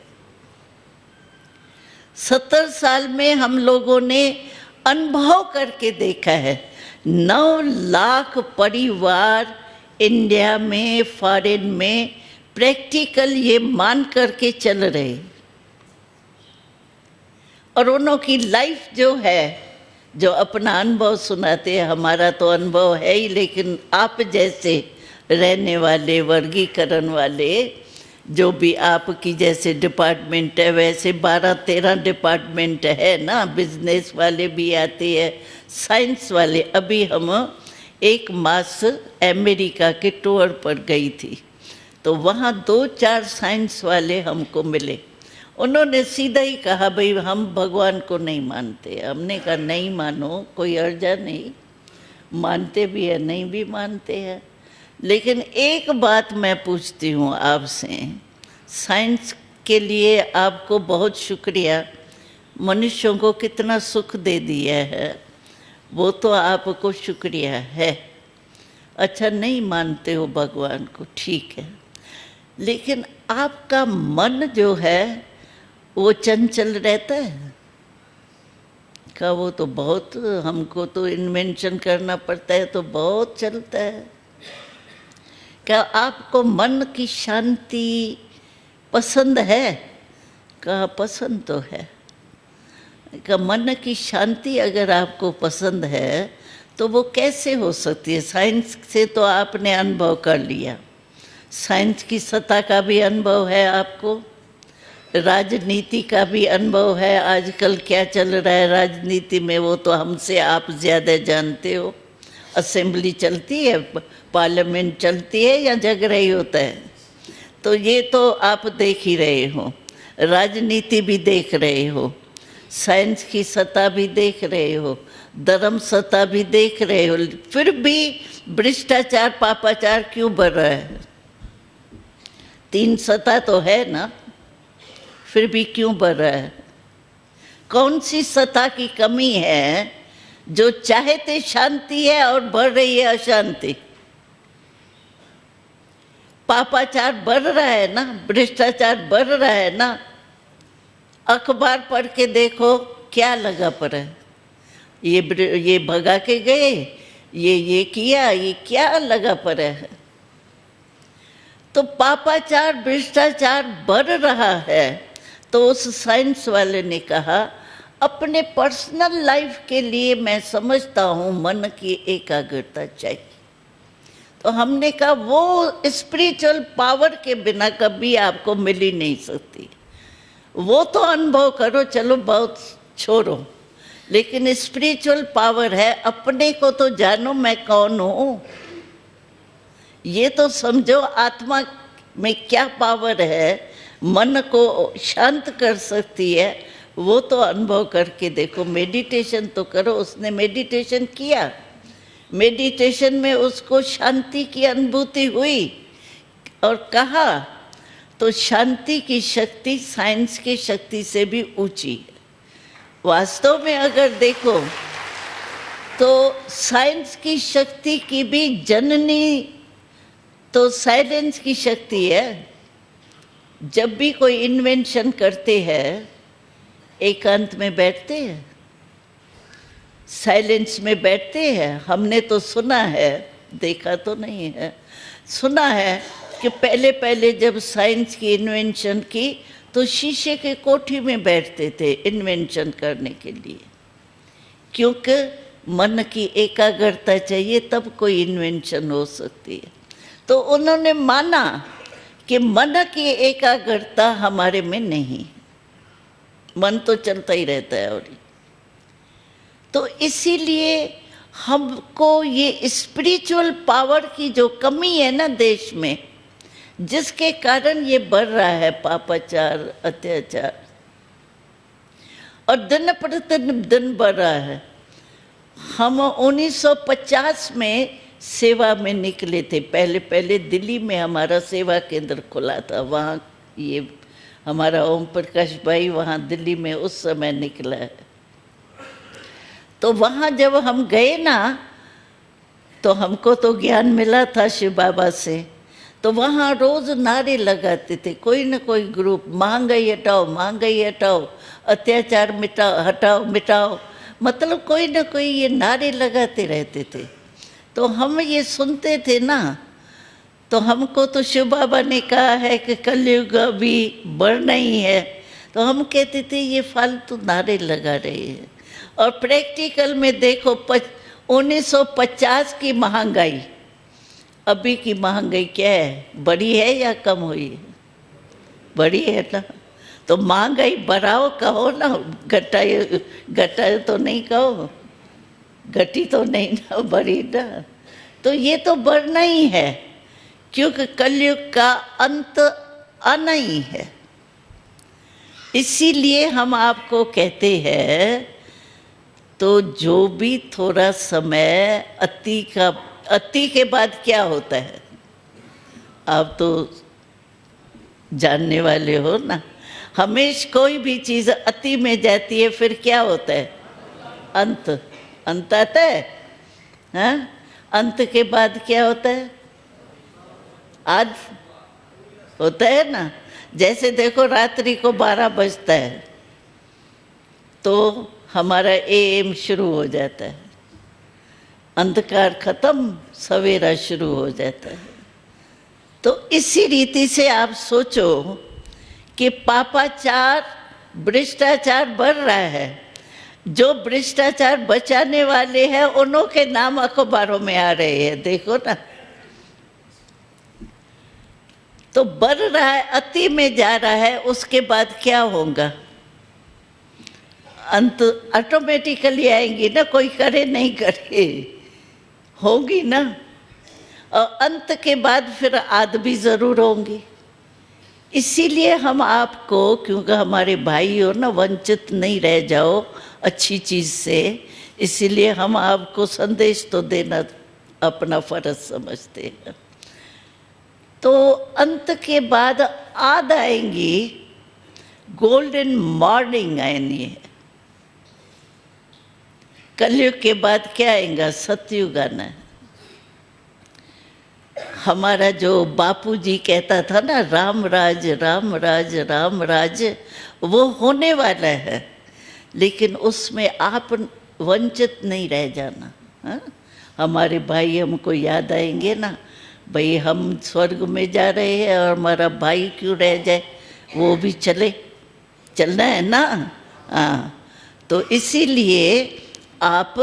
70 साल में हम लोगों ने अनुभव करके देखा है, 9 लाख परिवार इंडिया में, फॉरेन में प्रैक्टिकल ये मान करके चल रहे। और उन्हों की लाइफ जो है, जो अपना अनुभव सुनाते हैं, हमारा तो अनुभव है ही, लेकिन आप जैसे रहने वाले, वर्गीकरण वाले, जो भी आपकी जैसे डिपार्टमेंट है, वैसे 12-13 डिपार्टमेंट है ना, बिजनेस वाले भी आते हैं, साइंस वाले। अभी हम एक मास अमेरिका के टूर पर गई थी, तो वहाँ 2-4 साइंस वाले हमको मिले। उन्होंने सीधा ही कहा, भाई हम भगवान को नहीं मानते। हमने कहा नहीं मानो, कोई अर्जा नहीं, मानते भी है नहीं भी मानते हैं। लेकिन एक बात मैं पूछती हूँ आपसे, साइंस के लिए आपको बहुत शुक्रिया, मनुष्यों को कितना सुख दे दिया है, वो तो आपको शुक्रिया है। अच्छा, नहीं मानते हो भगवान को, ठीक है, लेकिन आपका मन जो है वो चंचल रहता है का? वो तो बहुत, हमको तो इन्वेंशन करना पड़ता है, तो बहुत चलता है। क्या आपको मन की शांति पसंद है? का पसंद तो है। का मन की शांति अगर आपको पसंद है तो वो कैसे हो सकती है? साइंस से तो आपने अनुभव कर लिया, साइंस की सत्ता का भी अनुभव है आपको, राजनीति का भी अनुभव है। आजकल क्या चल रहा है राजनीति में, वो तो हमसे आप ज़्यादा जानते हो। असेंबली चलती है, पार्लियामेंट चलती है या जग रही होता है, तो ये तो आप देख ही रहे हो, राजनीति भी देख रहे हो, साइंस की सत्ता भी देख रहे हो, धर्म सत्ता भी देख रहे हो। फिर भी भ्रष्टाचार पापाचार क्यों बढ़ रहा है? 3 सत्ता तो है ना, फिर भी क्यों बढ़ रहा है? कौन सी सत्ता की कमी है जो चाहते शांति है और बढ़ रही है अशांति? पापाचार बढ़ रहा है ना, भ्रष्टाचार बढ़ रहा है ना। अखबार पढ़ के देखो क्या लगा पड़ा है, ये भगा के गए, ये किया, ये क्या लगा पड़ा है। तो पापाचार, भ्रष्टाचार बढ़ रहा है। तो उस साइंस वाले ने कहा अपने पर्सनल लाइफ के लिए मैं समझता हूँ मन की एकाग्रता चाहिए। तो हमने कहा वो स्पिरिचुअल पावर के बिना कभी आपको मिल ही नहीं सकती। वो तो अनुभव करो, चलो बहुत छोड़ो, लेकिन स्पिरिचुअल पावर है, अपने को तो जानो मैं कौन हूँ। ये तो समझो आत्मा में क्या पावर है, मन को शांत कर सकती है, वो तो अनुभव करके देखो। मेडिटेशन तो करो। उसने मेडिटेशन किया, मेडिटेशन में उसको शांति की अनुभूति हुई और कहा तो शांति की शक्ति साइंस की शक्ति से भी ऊंची है। वास्तव में अगर देखो तो साइंस की शक्ति की भी जननी तो साइलेंस की शक्ति है। जब भी कोई इन्वेंशन करते हैं एकांत में बैठते हैं, साइलेंस में बैठते हैं। हमने तो सुना है, देखा तो नहीं है, सुना है कि पहले पहले जब साइंस की इन्वेंशन की तो शीशे के कोठी में बैठते थे इन्वेंशन करने के लिए, क्योंकि मन की एकाग्रता चाहिए तब कोई इन्वेंशन हो सकती है। तो उन्होंने माना कि मन की एकाग्रता हमारे में नहीं, मन तो चलता ही रहता है। और तो इसीलिए हमको ये स्पिरिचुअल पावर की जो कमी है ना देश में, जिसके कारण ये बढ़ रहा है पापाचार, अत्याचार, और दिन प्रतिदिन दिन बढ़ रहा है। हम 1950 में सेवा में निकले थे। पहले पहले दिल्ली में हमारा सेवा केंद्र खुला था, वहाँ ये हमारा ओम प्रकाश भाई वहाँ दिल्ली में उस समय निकला है। तो वहाँ जब हम गए ना तो हमको तो ज्ञान मिला था शिव बाबा से। तो वहाँ रोज़ नारे लगाते थे, कोई ना कोई ग्रुप, महंगाई हटाओ, महंगाई हटाओ, अत्याचार मिटाओ, हटाओ मिटाओ, मतलब कोई ना कोई ये नारे लगाते रहते थे। तो हम ये सुनते थे ना, तो हमको तो शिव बाबा ने कहा है कि कलयुग अभी बढ़ना ही है। तो हम कहते थे ये फालतू नारे लगा रहे हैं। और प्रैक्टिकल में देखो 1950 की महंगाई, अभी की महंगाई क्या है, बढ़ी है या कम हुई है? बढ़ी है ना। तो महंगाई बढ़ाओ कहो ना, घटाए तो नहीं कहो, घटी तो नहीं ना, बढ़ी ना। तो ये तो बढ़ना ही है, क्योंकि कलयुग का अंत आना ही है। इसीलिए हम आपको कहते हैं तो जो भी थोड़ा समय अति के बाद क्या होता है आप तो जानने वाले हो ना। हमेशा कोई भी चीज़ अति में जाती है फिर क्या होता है, अंत आता है। हाँ, अंत के बाद क्या होता है, आज होता है ना। जैसे देखो रात्रि को 12 बजता है तो हमारा एएम शुरू हो जाता है, अंधकार खत्म, सवेरा शुरू हो जाता है। तो इसी रीति से आप सोचो कि पापाचार, भ्रष्टाचार बढ़ रहा है। जो भ्रष्टाचार बचाने वाले हैं उन्हों के नाम अखबारों में आ रहे हैं, देखो ना। तो बढ़ रहा है, अति में जा रहा है, उसके बाद क्या होगा, अंत ऑटोमेटिकली आएंगी ना, कोई करे नहीं करे, होगी ना। और अंत के बाद फिर आद भी ज़रूर होंगी। इसीलिए हम आपको, क्योंकि हमारे भाई हो ना, वंचित नहीं रह जाओ अच्छी चीज़ से, इसीलिए हम आपको संदेश तो देना अपना फर्ज समझते हैं। तो अंत के बाद आद आएंगी, गोल्डन मॉर्निंग आएनी है। कलयुग के बाद क्या आएगा, सतयुग आना है। हमारा जो बापूजी कहता था ना, राम राज राम राज राम राज, वो होने वाला है। लेकिन उसमें आप वंचित नहीं रह जाना। हाँ? हमारे भाई हमको याद आएंगे ना, भाई हम स्वर्ग में जा रहे हैं और हमारा भाई क्यों रह जाए, वो भी चलना है ना। हाँ, तो इसीलिए आप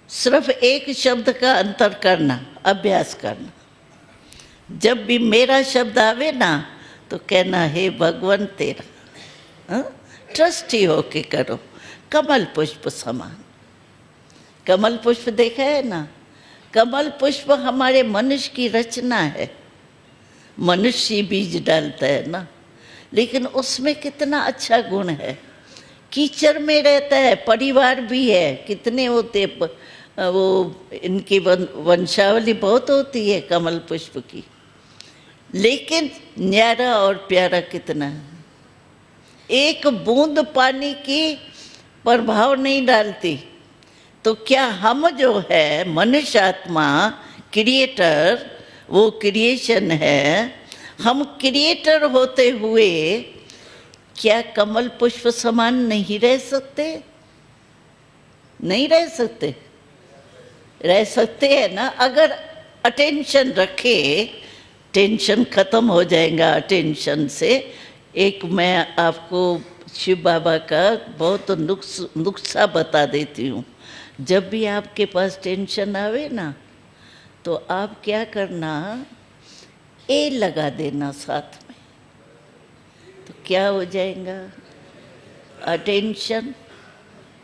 सिर्फ एक शब्द का अंतर करना, अभ्यास करना। जब भी मेरा शब्द आवे ना तो कहना हे भगवान तेरा, ट्रस्टी होके करो, कमल पुष्प समान। कमल पुष्प देखा है ना, कमल पुष्प हमारे मनुष्य की रचना है। मनुष्य बीज डालता है ना, लेकिन उसमें कितना अच्छा गुण है। कीचड़ में रहता है, परिवार भी है, कितने होते वो इनकी वंशावली बहुत होती है कमल पुष्प की, लेकिन न्यारा और प्यारा कितना है। एक बूंद पानी की प्रभाव नहीं डालती, तो क्या हम जो है मनुष्य आत्मा क्रिएटर, वो क्रिएशन है, हम क्रिएटर होते हुए क्या कमल पुष्प समान नहीं रह सकते? नहीं रह सकते? रह सकते हैं ना, अगर अटेंशन रखे। टेंशन खत्म हो जाएगा अटेंशन से। एक मैं आपको शिव बाबा का बहुत नुस्खा बता देती हूँ। जब भी आपके पास टेंशन आवे ना, तो आप क्या करना, ए लगा देना साथ में, तो क्या हो जाएगा, अटेंशन।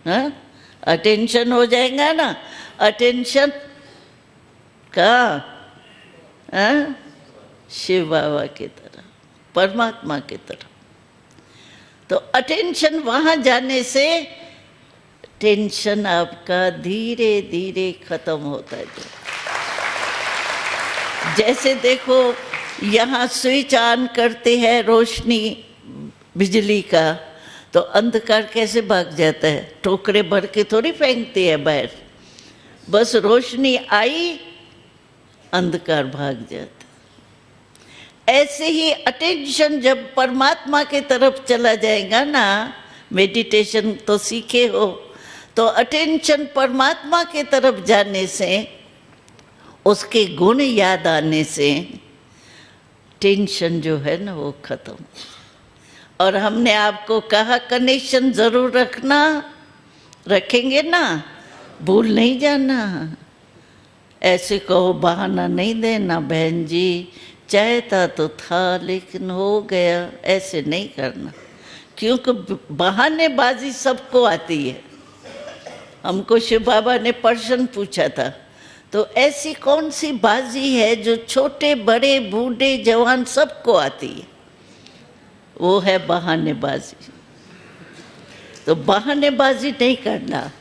हाँ, अटेंशन हो जाएगा ना, अटेंशन का शिव बाबा की तरह, परमात्मा की तरह। तो अटेंशन वहाँ जाने से टेंशन आपका धीरे धीरे खत्म होता है। जैसे देखो, यहाँ स्विच ऑन करते हैं रोशनी बिजली का, तो अंधकार कैसे भाग जाता है? टोकरे भर के थोड़ी फेंकते हैं बाहर, बस रोशनी आई अंधकार भाग जाता। ऐसे ही अटेंशन जब परमात्मा के तरफ चला जाएगा ना, मेडिटेशन तो सीखे हो, तो अटेंशन परमात्मा के तरफ जाने से, उसके गुण याद आने से टेंशन जो है ना वो खत्म। और हमने आपको कहा कनेक्शन जरूर रखना, रखेंगे ना, भूल नहीं जाना। ऐसे कहो बहाना नहीं देना, बहन जी चाहता तो था लेकिन हो गया, ऐसे नहीं करना, क्योंकि बहानेबाजी सबको आती है। हमको शिव बाबा ने प्रश्न पूछा था, तो ऐसी कौन सी बाजी है जो छोटे बड़े बूढ़े जवान सबको आती है? वो है बहानेबाजी। तो बहानेबाजी नहीं करना,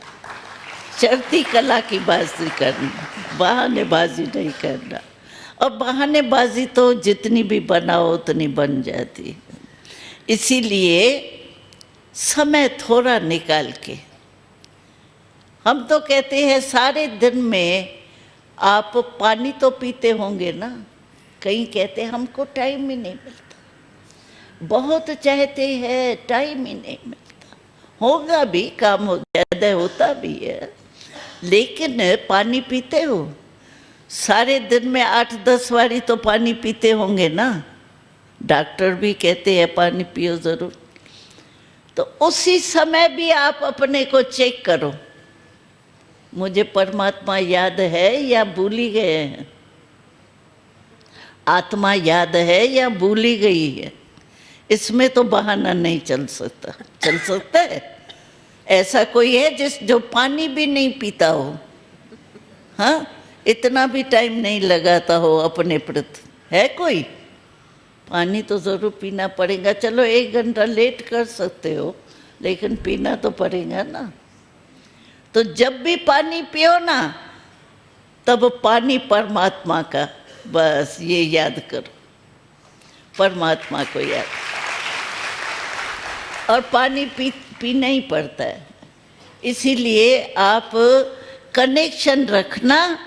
चढ़ती कला की बाजी करना, बहानेबाजी नहीं करना। और बहानेबाजी तो जितनी भी बनाओ उतनी बन जाती है। इसीलिए समय थोड़ा निकाल के, हम तो कहते हैं सारे दिन में आप पानी तो पीते होंगे ना, कहीं कहते हैं हमको टाइम ही नहीं मिलता, बहुत चाहते हैं टाइम ही नहीं मिलता। होगा भी, काम हो ज़्यादा होता भी है, लेकिन पानी पीते हो? सारे दिन में 8-10 बारी तो पानी पीते होंगे ना। डॉक्टर भी कहते हैं पानी पियो ज़रूर। तो उसी समय भी आप अपने को चेक करो, मुझे परमात्मा याद है या भूल ही गए हैं? आत्मा याद है या भूल ही गई है? इसमें तो बहाना नहीं चल सकता। चल सकता है? ऐसा कोई है जो पानी भी नहीं पीता हो? हाँ, इतना भी टाइम नहीं लगाता हो अपने प्रति? है कोई? पानी तो ज़रूर पीना पड़ेगा। चलो 1 घंटा लेट कर सकते हो, लेकिन पीना तो पड़ेगा ना। तो जब भी पानी पियो ना, तब पानी परमात्मा का, बस ये याद करो, परमात्मा को याद। और पानी पीना ही पड़ता है। इसीलिए आप कनेक्शन रखना,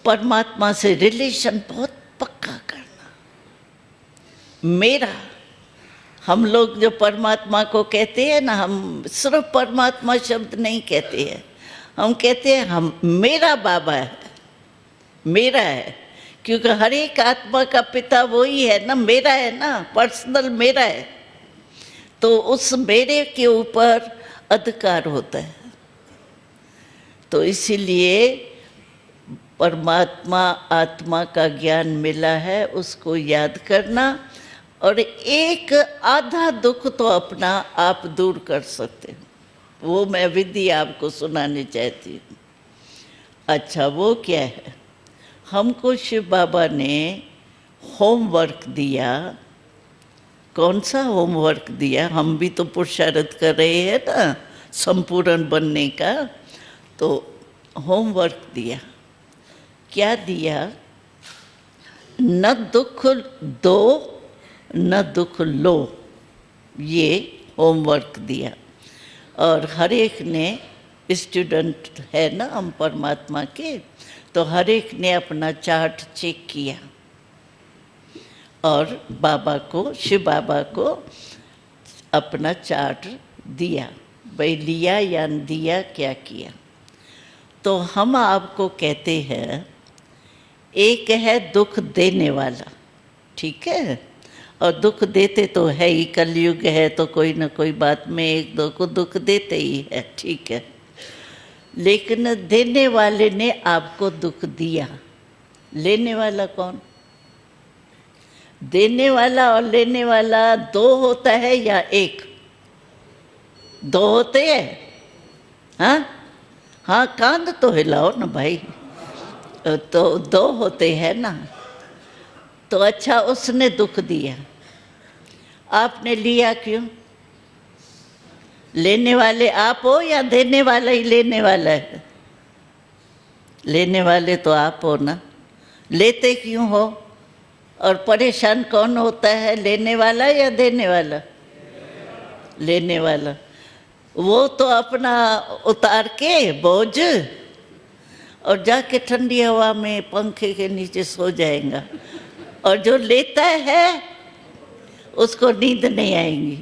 परमात्मा से रिलेशन बहुत पक्का करना। मेरा, हम लोग जो परमात्मा को कहते हैं ना, हम सिर्फ परमात्मा शब्द नहीं कहते हैं, हम कहते हैं हम मेरा बाबा है, मेरा है, क्योंकि हर एक आत्मा का पिता वही है ना, मेरा है ना, पर्सनल मेरा है। तो उस मेरे के ऊपर अधिकार होता है। तो इसीलिए परमात्मा आत्मा का ज्ञान मिला है, उसको याद करना, और एक आधा दुख तो अपना आप दूर कर सकते हो। वो मैं विधि आपको सुनानी चाहती हूँ। अच्छा, वो क्या है? हमको शिव बाबा ने होमवर्क दिया। कौन सा होमवर्क दिया? हम भी तो पुरुषार्थ कर रहे हैं ना संपूर्ण बनने का। तो होमवर्क दिया। क्या दिया? न दुख दो न दुख लो, ये होमवर्क दिया। और हर एक ने, स्टूडेंट है ना हम परमात्मा के, तो हर एक ने अपना चार्ट चेक किया और बाबा को, शिव बाबा को अपना चार्ट दिया। भाई लिया या दिया, क्या किया? तो हम आपको कहते हैं, एक है दुख देने वाला, ठीक है, और दुख देते तो है ही, कलयुग है तो कोई ना कोई बात में एक दो को दुख देते ही है, ठीक है। लेकिन देने वाले ने आपको दुख दिया। लेने वाला कौन? देने वाला और लेने वाला दो होता है या एक? दो होते हैं। हाँ हाँ, कांध तो हिलाओ ना भाई। तो दो होते हैं ना। तो अच्छा, उसने दुख दिया, आपने लिया क्यों? लेने वाले आप हो या देने वाला ही लेने वाला है? लेने वाले तो आप हो ना। लेते क्यों हो? और परेशान कौन होता है, लेने वाला या देने वाला? लेने वाला। वो तो अपना उतार के बोझ और जाके ठंडी हवा में पंखे के नीचे सो जाएगा, और जो लेता है उसको नींद नहीं आएगी।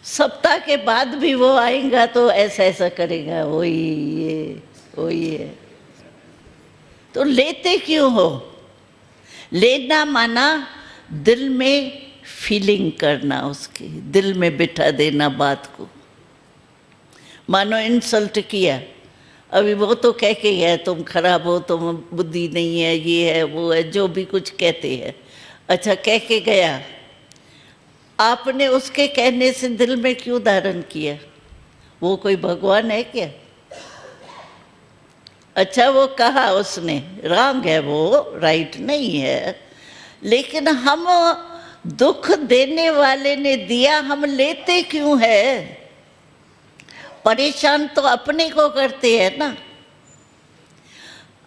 सप्ताह के बाद भी वो आएगा तो ऐसा ऐसा करेगा, वही है। तो लेते क्यों हो? लेना माना दिल में फीलिंग करना, उसके दिल में बिठा देना बात को। मानो इंसल्ट किया, अभी वो तो कह के गया तुम खराब हो, तुम बुद्धि नहीं है, ये है वो है, जो भी कुछ कहते हैं। अच्छा, कह के गया, आपने उसके कहने से दिल में क्यों धारण किया? वो कोई भगवान है क्या? अच्छा, वो कहा उसने, रॉन्ग है वो, राइट नहीं है। लेकिन हम, दुख देने वाले ने दिया, हम लेते क्यों है? परेशान तो अपने को करते हैं ना।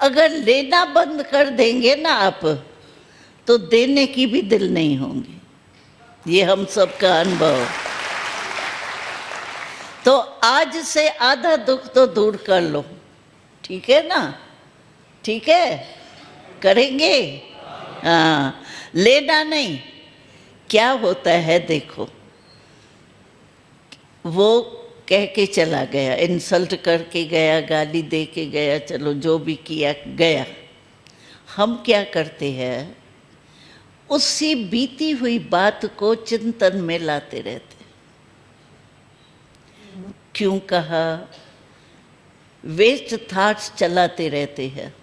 अगर लेना बंद कर देंगे ना आप, तो देने की भी दिल नहीं होंगी। ये हम सबका अनुभव। तो आज से आधा दुख तो दूर कर लो, ठीक है ना? ठीक है, करेंगे? हाँ, लेना नहीं। क्या होता है देखो, वो कह के चला गया, इंसल्ट करके गया, गाली दे के गया, चलो जो भी किया गया। हम क्या करते हैं, उसी बीती हुई बात को चिंतन में लाते रहते। क्यों कहा? वेस्ट थॉट्स चलाते रहते हैं,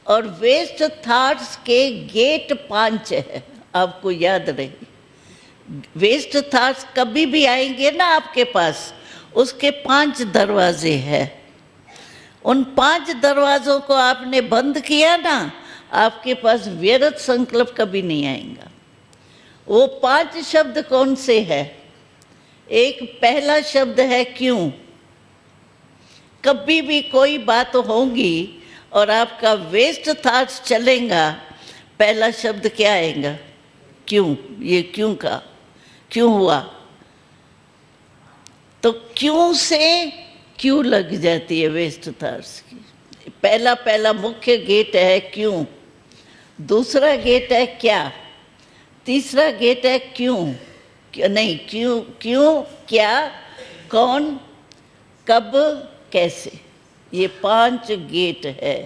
और वेस्ट थॉट्स के गेट 5 है, आपको याद रहे। वेस्ट थॉट्स कभी भी आएंगे ना आपके पास, उसके 5 दरवाजे हैं। उन 5 दरवाजों को आपने बंद किया ना, आपके पास व्यर्थ संकल्प कभी नहीं आएगा। वो 5 शब्द कौन से है? एक पहला शब्द है क्यों। कभी भी कोई बात होगी और आपका वेस्ट थॉट्स चलेगा, पहला शब्द क्या आएगा? क्यों। ये क्यों का, क्यों हुआ? तो क्यों से क्यों लग जाती है वेस्ट थॉट्स की। पहला मुख्य गेट है क्यों। दूसरा गेट है क्या। तीसरा गेट है क्यों, नहीं क्यों, क्यों, क्या, कौन, कब, कैसे। ये 5 गेट है।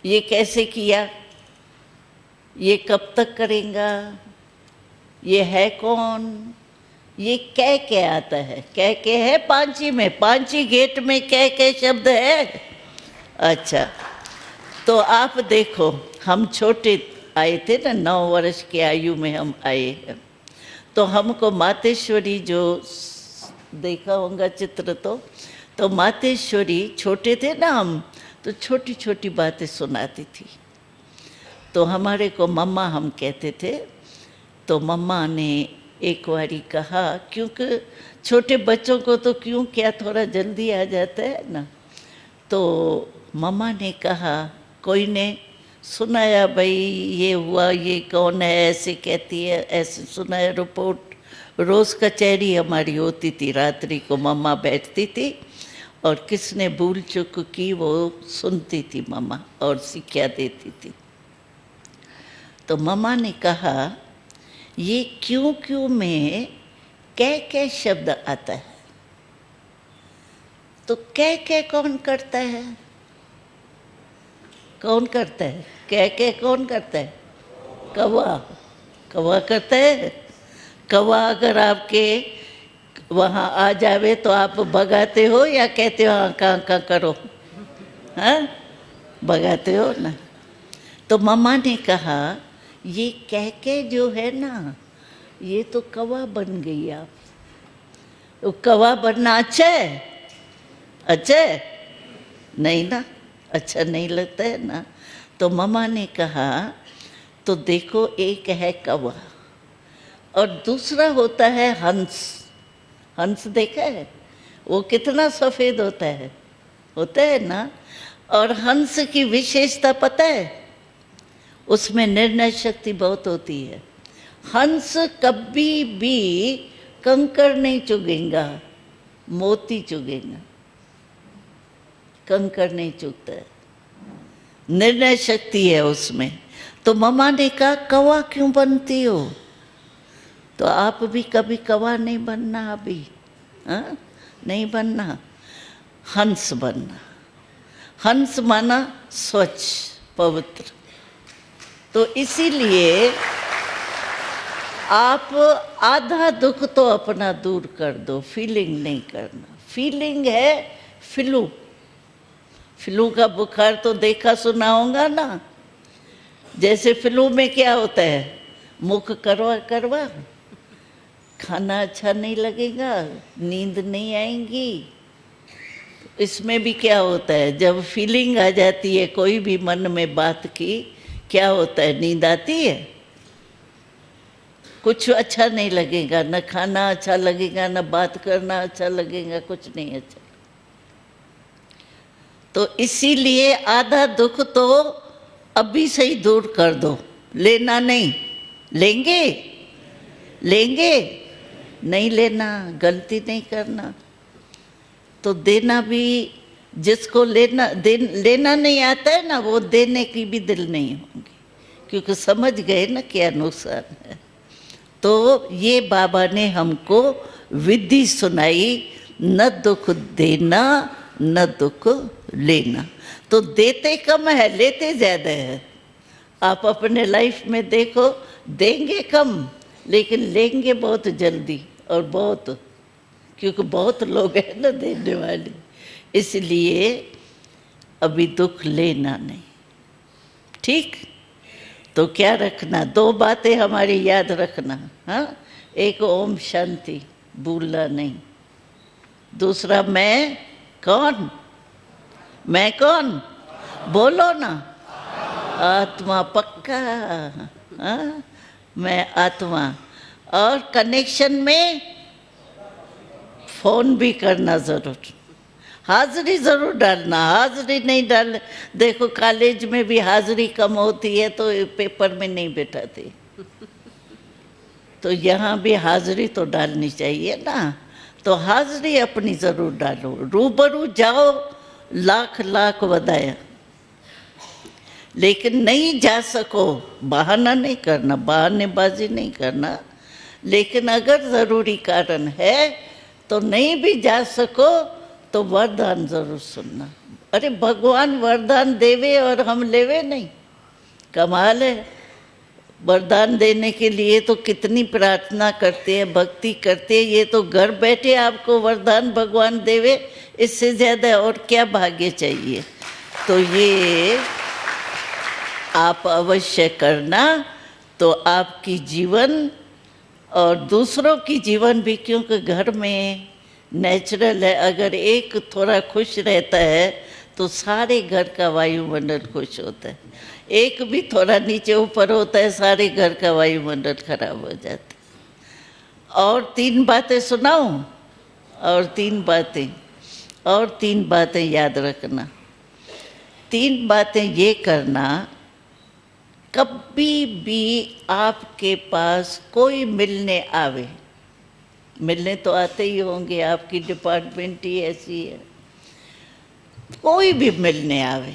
ये कैसे किया, ये कब तक करेगा, ये है कौन, ये क्या आता है, क्या है 5 ही में, 5 ही गेट में क्या शब्द है। अच्छा, तो आप देखो, हम छोटे आए थे ना, 9 वर्ष की आयु में हम आए हैं, तो हमको मातेश्वरी जो देखा होगा चित्र, तो मातेश्वरी छोटे थे ना हम, तो छोटी छोटी बातें सुनाती थी। तो हमारे को मम्मा हम कहते थे। तो मम्मा ने एक बारी कहा, क्योंकि छोटे बच्चों को तो क्यों क्या थोड़ा जल्दी आ जाता है ना, तो मम्मा ने कहा, कोई ने सुनाया भाई ये हुआ, ये कौन है, ऐसे कहती है, ऐसे सुनाया रिपोर्ट। रोज़ कचहरी हमारी होती थी, रात्रि को मम्मा बैठती थी और किसने भूल चूक की वो सुनती थी मम्मा और शिक्षा देती थी। तो मम्मा ने कहा, ये क्यों क्यों में क्या शब्द आता है, तो क्या कौन करता है, कौन करता है, क्या कौन करता है, कौवा, कौवा करता है। कौवा अगर आपके वहाँ आ जावे तो आप भगाते हो या कहते हो हाँ कहाँ करो, हाँ भगाते हो ना। तो मम्मा ने कहा, ये के जो है ना, ये तो कौवा बन गई आप। तो कौवा बनना अच्छा है, अच्छा है नहीं ना, अच्छा नहीं लगता है ना। तो मम्मा ने कहा, तो देखो एक है कौवा और दूसरा होता है हंस। हंस देखा है, वो कितना सफ़ेद होता है ना। और हंस की विशेषता पता है, उसमें निर्णय शक्ति बहुत होती है। हंस कभी भी कंकड़ नहीं चुगेगा, मोती चुगेगा, कंकड़ नहीं चुगता है, निर्णय शक्ति है उसमें। तो मम्मा ने कहा, कौवा क्यों बनती हो, तो आप भी कभी कौवा नहीं बनना, अभी हाँ नहीं बनना, हंस बनना। हंस माना स्वच्छ, पवित्र। तो इसीलिए आप आधा दुख तो अपना दूर कर दो, फीलिंग नहीं करना। फीलिंग है फ्लू, फ्लू का बुखार तो देखा सुना होगा ना। जैसे फ्लू में क्या होता है, मुख करवा करवा, खाना अच्छा नहीं लगेगा, नींद नहीं आएगी। इसमें भी क्या होता है, जब फीलिंग आ जाती है कोई भी मन में बात की, क्या होता है, नींद आती है, कुछ अच्छा नहीं लगेगा, न खाना अच्छा लगेगा, न बात करना अच्छा लगेगा, कुछ नहीं अच्छा। तो इसीलिए आधा दुख तो अभी से ही दूर कर दो, लेना नहीं। लेंगे लेंगे नहीं लेना, गलती नहीं करना। तो देना भी, जिसको लेना नहीं आता है ना, वो देने की भी दिल नहीं होंगी, क्योंकि समझ गए ना क्या नुकसान है। तो ये बाबा ने हमको विधि सुनाई, न दुख देना न दुख लेना। तो देते कम है, लेते ज़्यादा है। आप अपने लाइफ में देखो, देंगे कम लेकिन लेंगे बहुत जल्दी और बहुत, क्योंकि बहुत लोग हैं ना देने वाले। इसलिए अभी दुख लेना नहीं, ठीक। तो क्या रखना, 2 बातें हमारी याद रखना, हाँ। एक ओम शांति, भूलना नहीं। दूसरा मैं कौन, मैं कौन, बोलो ना, आत्मा पक्का, हाँ मैं आत्मा। और कनेक्शन में फोन भी करना जरूर, हाजिरी जरूर डालना। हाजिरी नहीं डाल, देखो कॉलेज में भी हाजिरी कम होती है तो पेपर में नहीं बैठाते, तो यहाँ भी हाजिरी तो डालनी चाहिए ना। तो हाजिरी अपनी जरूर डालो, रूबरू जाओ, लाख लाख बधाया। लेकिन नहीं जा सको, बहाना नहीं करना, बहानेबाजी नहीं करना, लेकिन अगर ज़रूरी कारण है तो नहीं भी जा सको तो वरदान जरूर सुनना। अरे भगवान वरदान देवे और हम लेवे नहीं, कमाल है। वरदान देने के लिए तो कितनी प्रार्थना करते हैं, भक्ति करते हैं, ये तो घर बैठे आपको वरदान भगवान देवे, इससे ज़्यादा और क्या भाग्य चाहिए। तो ये आप अवश्य करना, तो आपकी जीवन और दूसरों की जीवन भी, क्योंकि घर में नेचुरल है, अगर एक थोड़ा खुश रहता है तो सारे घर का वायुमंडल खुश होता है, एक भी थोड़ा नीचे ऊपर होता है सारे घर का वायुमंडल खराब हो जाता है। और 3 बातें सुनाऊं, और 3 बातें याद रखना। 3 बातें ये करना, कभी भी आपके पास कोई मिलने आवे, मिलने तो आते ही होंगे, आपकी डिपार्टमेंट ही ऐसी है, कोई भी मिलने आवे,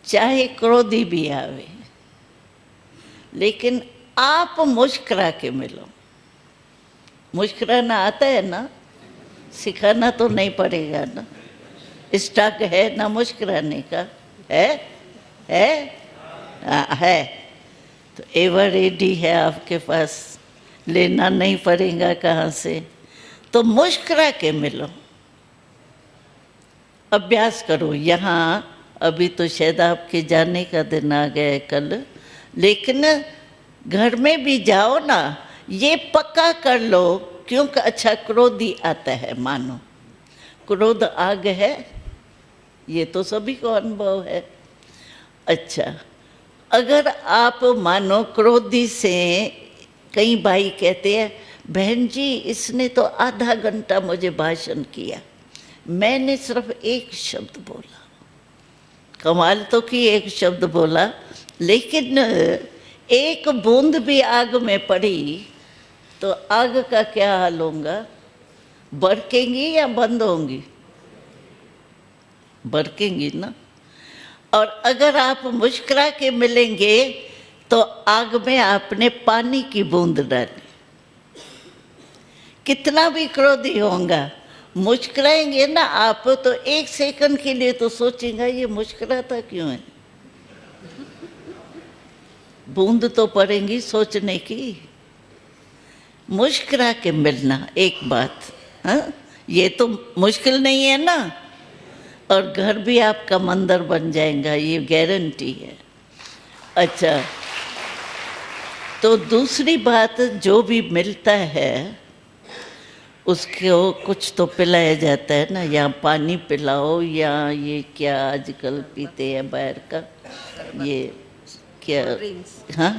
चाहे क्रोधी भी आवे, लेकिन आप मुस्कुरा के मिलो। मुस्कुराना आता है ना, सिखाना तो नहीं पड़ेगा ना, स्टॉक है ना मुस्कुराने का, है है, तो एवर रेडी है आपके पास, लेना नहीं पड़ेगा कहाँ से, तो मुस्कुरा के मिलो, अभ्यास करो। यहाँ अभी तो शायद आपके जाने का दिन आ गया है कल, लेकिन घर में भी जाओ ना, ये पक्का कर लो, क्योंकि अच्छा क्रोधी आता है, मानो क्रोध आग है, ये तो सभी को अनुभव है। अच्छा, अगर आप मानो क्रोधी से, कई भाई कहते हैं बहन जी इसने तो आधा घंटा मुझे भाषण किया, मैंने सिर्फ एक शब्द बोला, कमाल तो की एक शब्द बोला, लेकिन एक बूंद भी आग में पड़ी तो आग का क्या हाल होगा, बरकेंगी या बंद होंगी, बरकेंगी ना। और अगर आप मुस्कुरा के मिलेंगे तो आग में आपने पानी की बूंद डाली, कितना भी क्रोधी होगा, मुस्कुराएंगे ना आप तो 1 सेकंड के लिए तो सोचेगा ये मुस्कुराता क्यों है, बूंद तो पड़ेंगी सोचने की। मुस्कुरा के मिलना एक बात, हाँ, ये तो मुश्किल नहीं है ना, और घर भी आपका मंदिर बन जाएगा, ये गारंटी है। अच्छा, तो दूसरी बात, जो भी मिलता है उसको कुछ तो पिलाया जाता है ना, या पानी पिलाओ, या ये क्या आजकल पीते हैं बाहर का, ये क्या, हाँ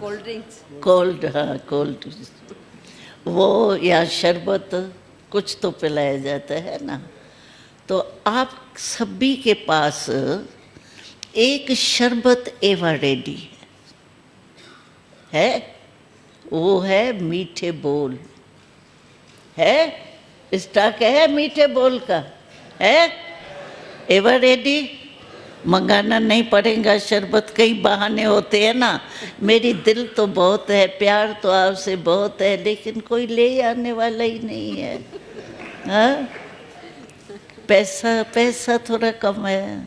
कोल्ड ड्रिंक्स, कोल्ड, हाँ कोल्ड, वो या शरबत, कुछ तो पिलाया जाता है ना। तो आप सभी के पास एक शरबत एवर रेडी है, वो है मीठे बोल, है स्टॉक है मीठे बोल का, है एवर रेडी, मंगाना नहीं पड़ेगा शरबत। कई बहाने होते हैं ना, मेरी दिल तो बहुत है, प्यार तो आपसे बहुत है, लेकिन कोई ले आने वाला ही नहीं है, हाँ, पैसा थोड़ा कम है,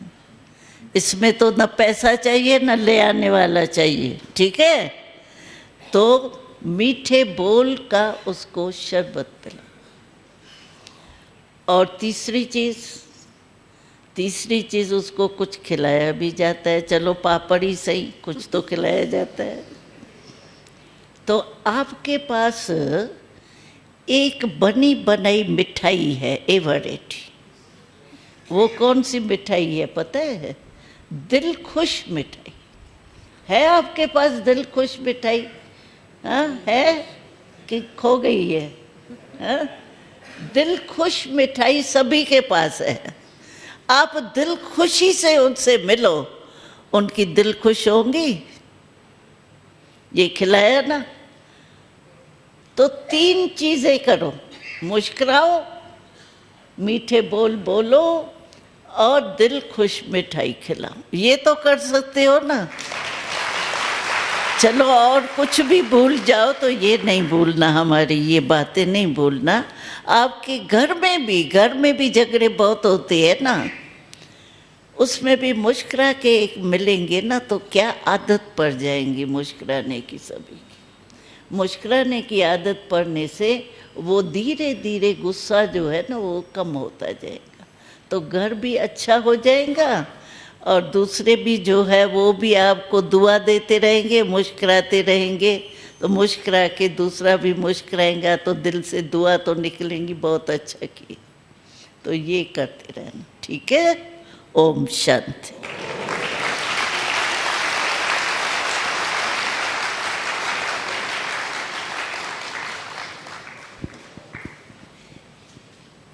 इसमें तो न पैसा चाहिए न ले आने वाला चाहिए, ठीक है। तो मीठे बोल का उसको शरबत पिला। और तीसरी चीज़ उसको कुछ खिलाया भी जाता है, चलो पापड़ ही सही, कुछ तो खिलाया जाता है। तो आपके पास एक बनी बनाई मिठाई है एवर रेडी, वो कौन सी मिठाई है पता है, दिल खुश मिठाई है आपके पास, दिल खुश मिठाई, हाँ है कि खो गई है, हाँ? दिल खुश मिठाई सभी के पास है, आप दिल खुशी से उनसे मिलो, उनकी दिल खुश होंगी, ये खिलाया ना। तो 3 चीजें करो, मुस्कुराओ, मीठे बोल बोलो, और दिल खुश मिठाई खिलाऊं, ये तो कर सकते हो ना। चलो और कुछ भी भूल जाओ तो ये नहीं भूलना, हमारी ये बातें नहीं भूलना। आपके घर में भी झगड़े बहुत होते हैं ना, उसमें भी मुस्कुरा के एक मिलेंगे ना तो क्या आदत पड़ जाएंगी मुस्कुराने की। सभी की मुस्कुराने की आदत पड़ने से वो धीरे धीरे गुस्सा जो है ना वो कम होता जाएगा, तो घर भी अच्छा हो जाएगा और दूसरे भी जो है वो भी आपको दुआ देते रहेंगे, मुस्कुराते रहेंगे। तो मुस्कुरा के दूसरा भी मुस्कुराएगा तो दिल से दुआ तो निकलेंगी, बहुत अच्छा की। तो ये करते रहना, ठीक है। ओम शांति।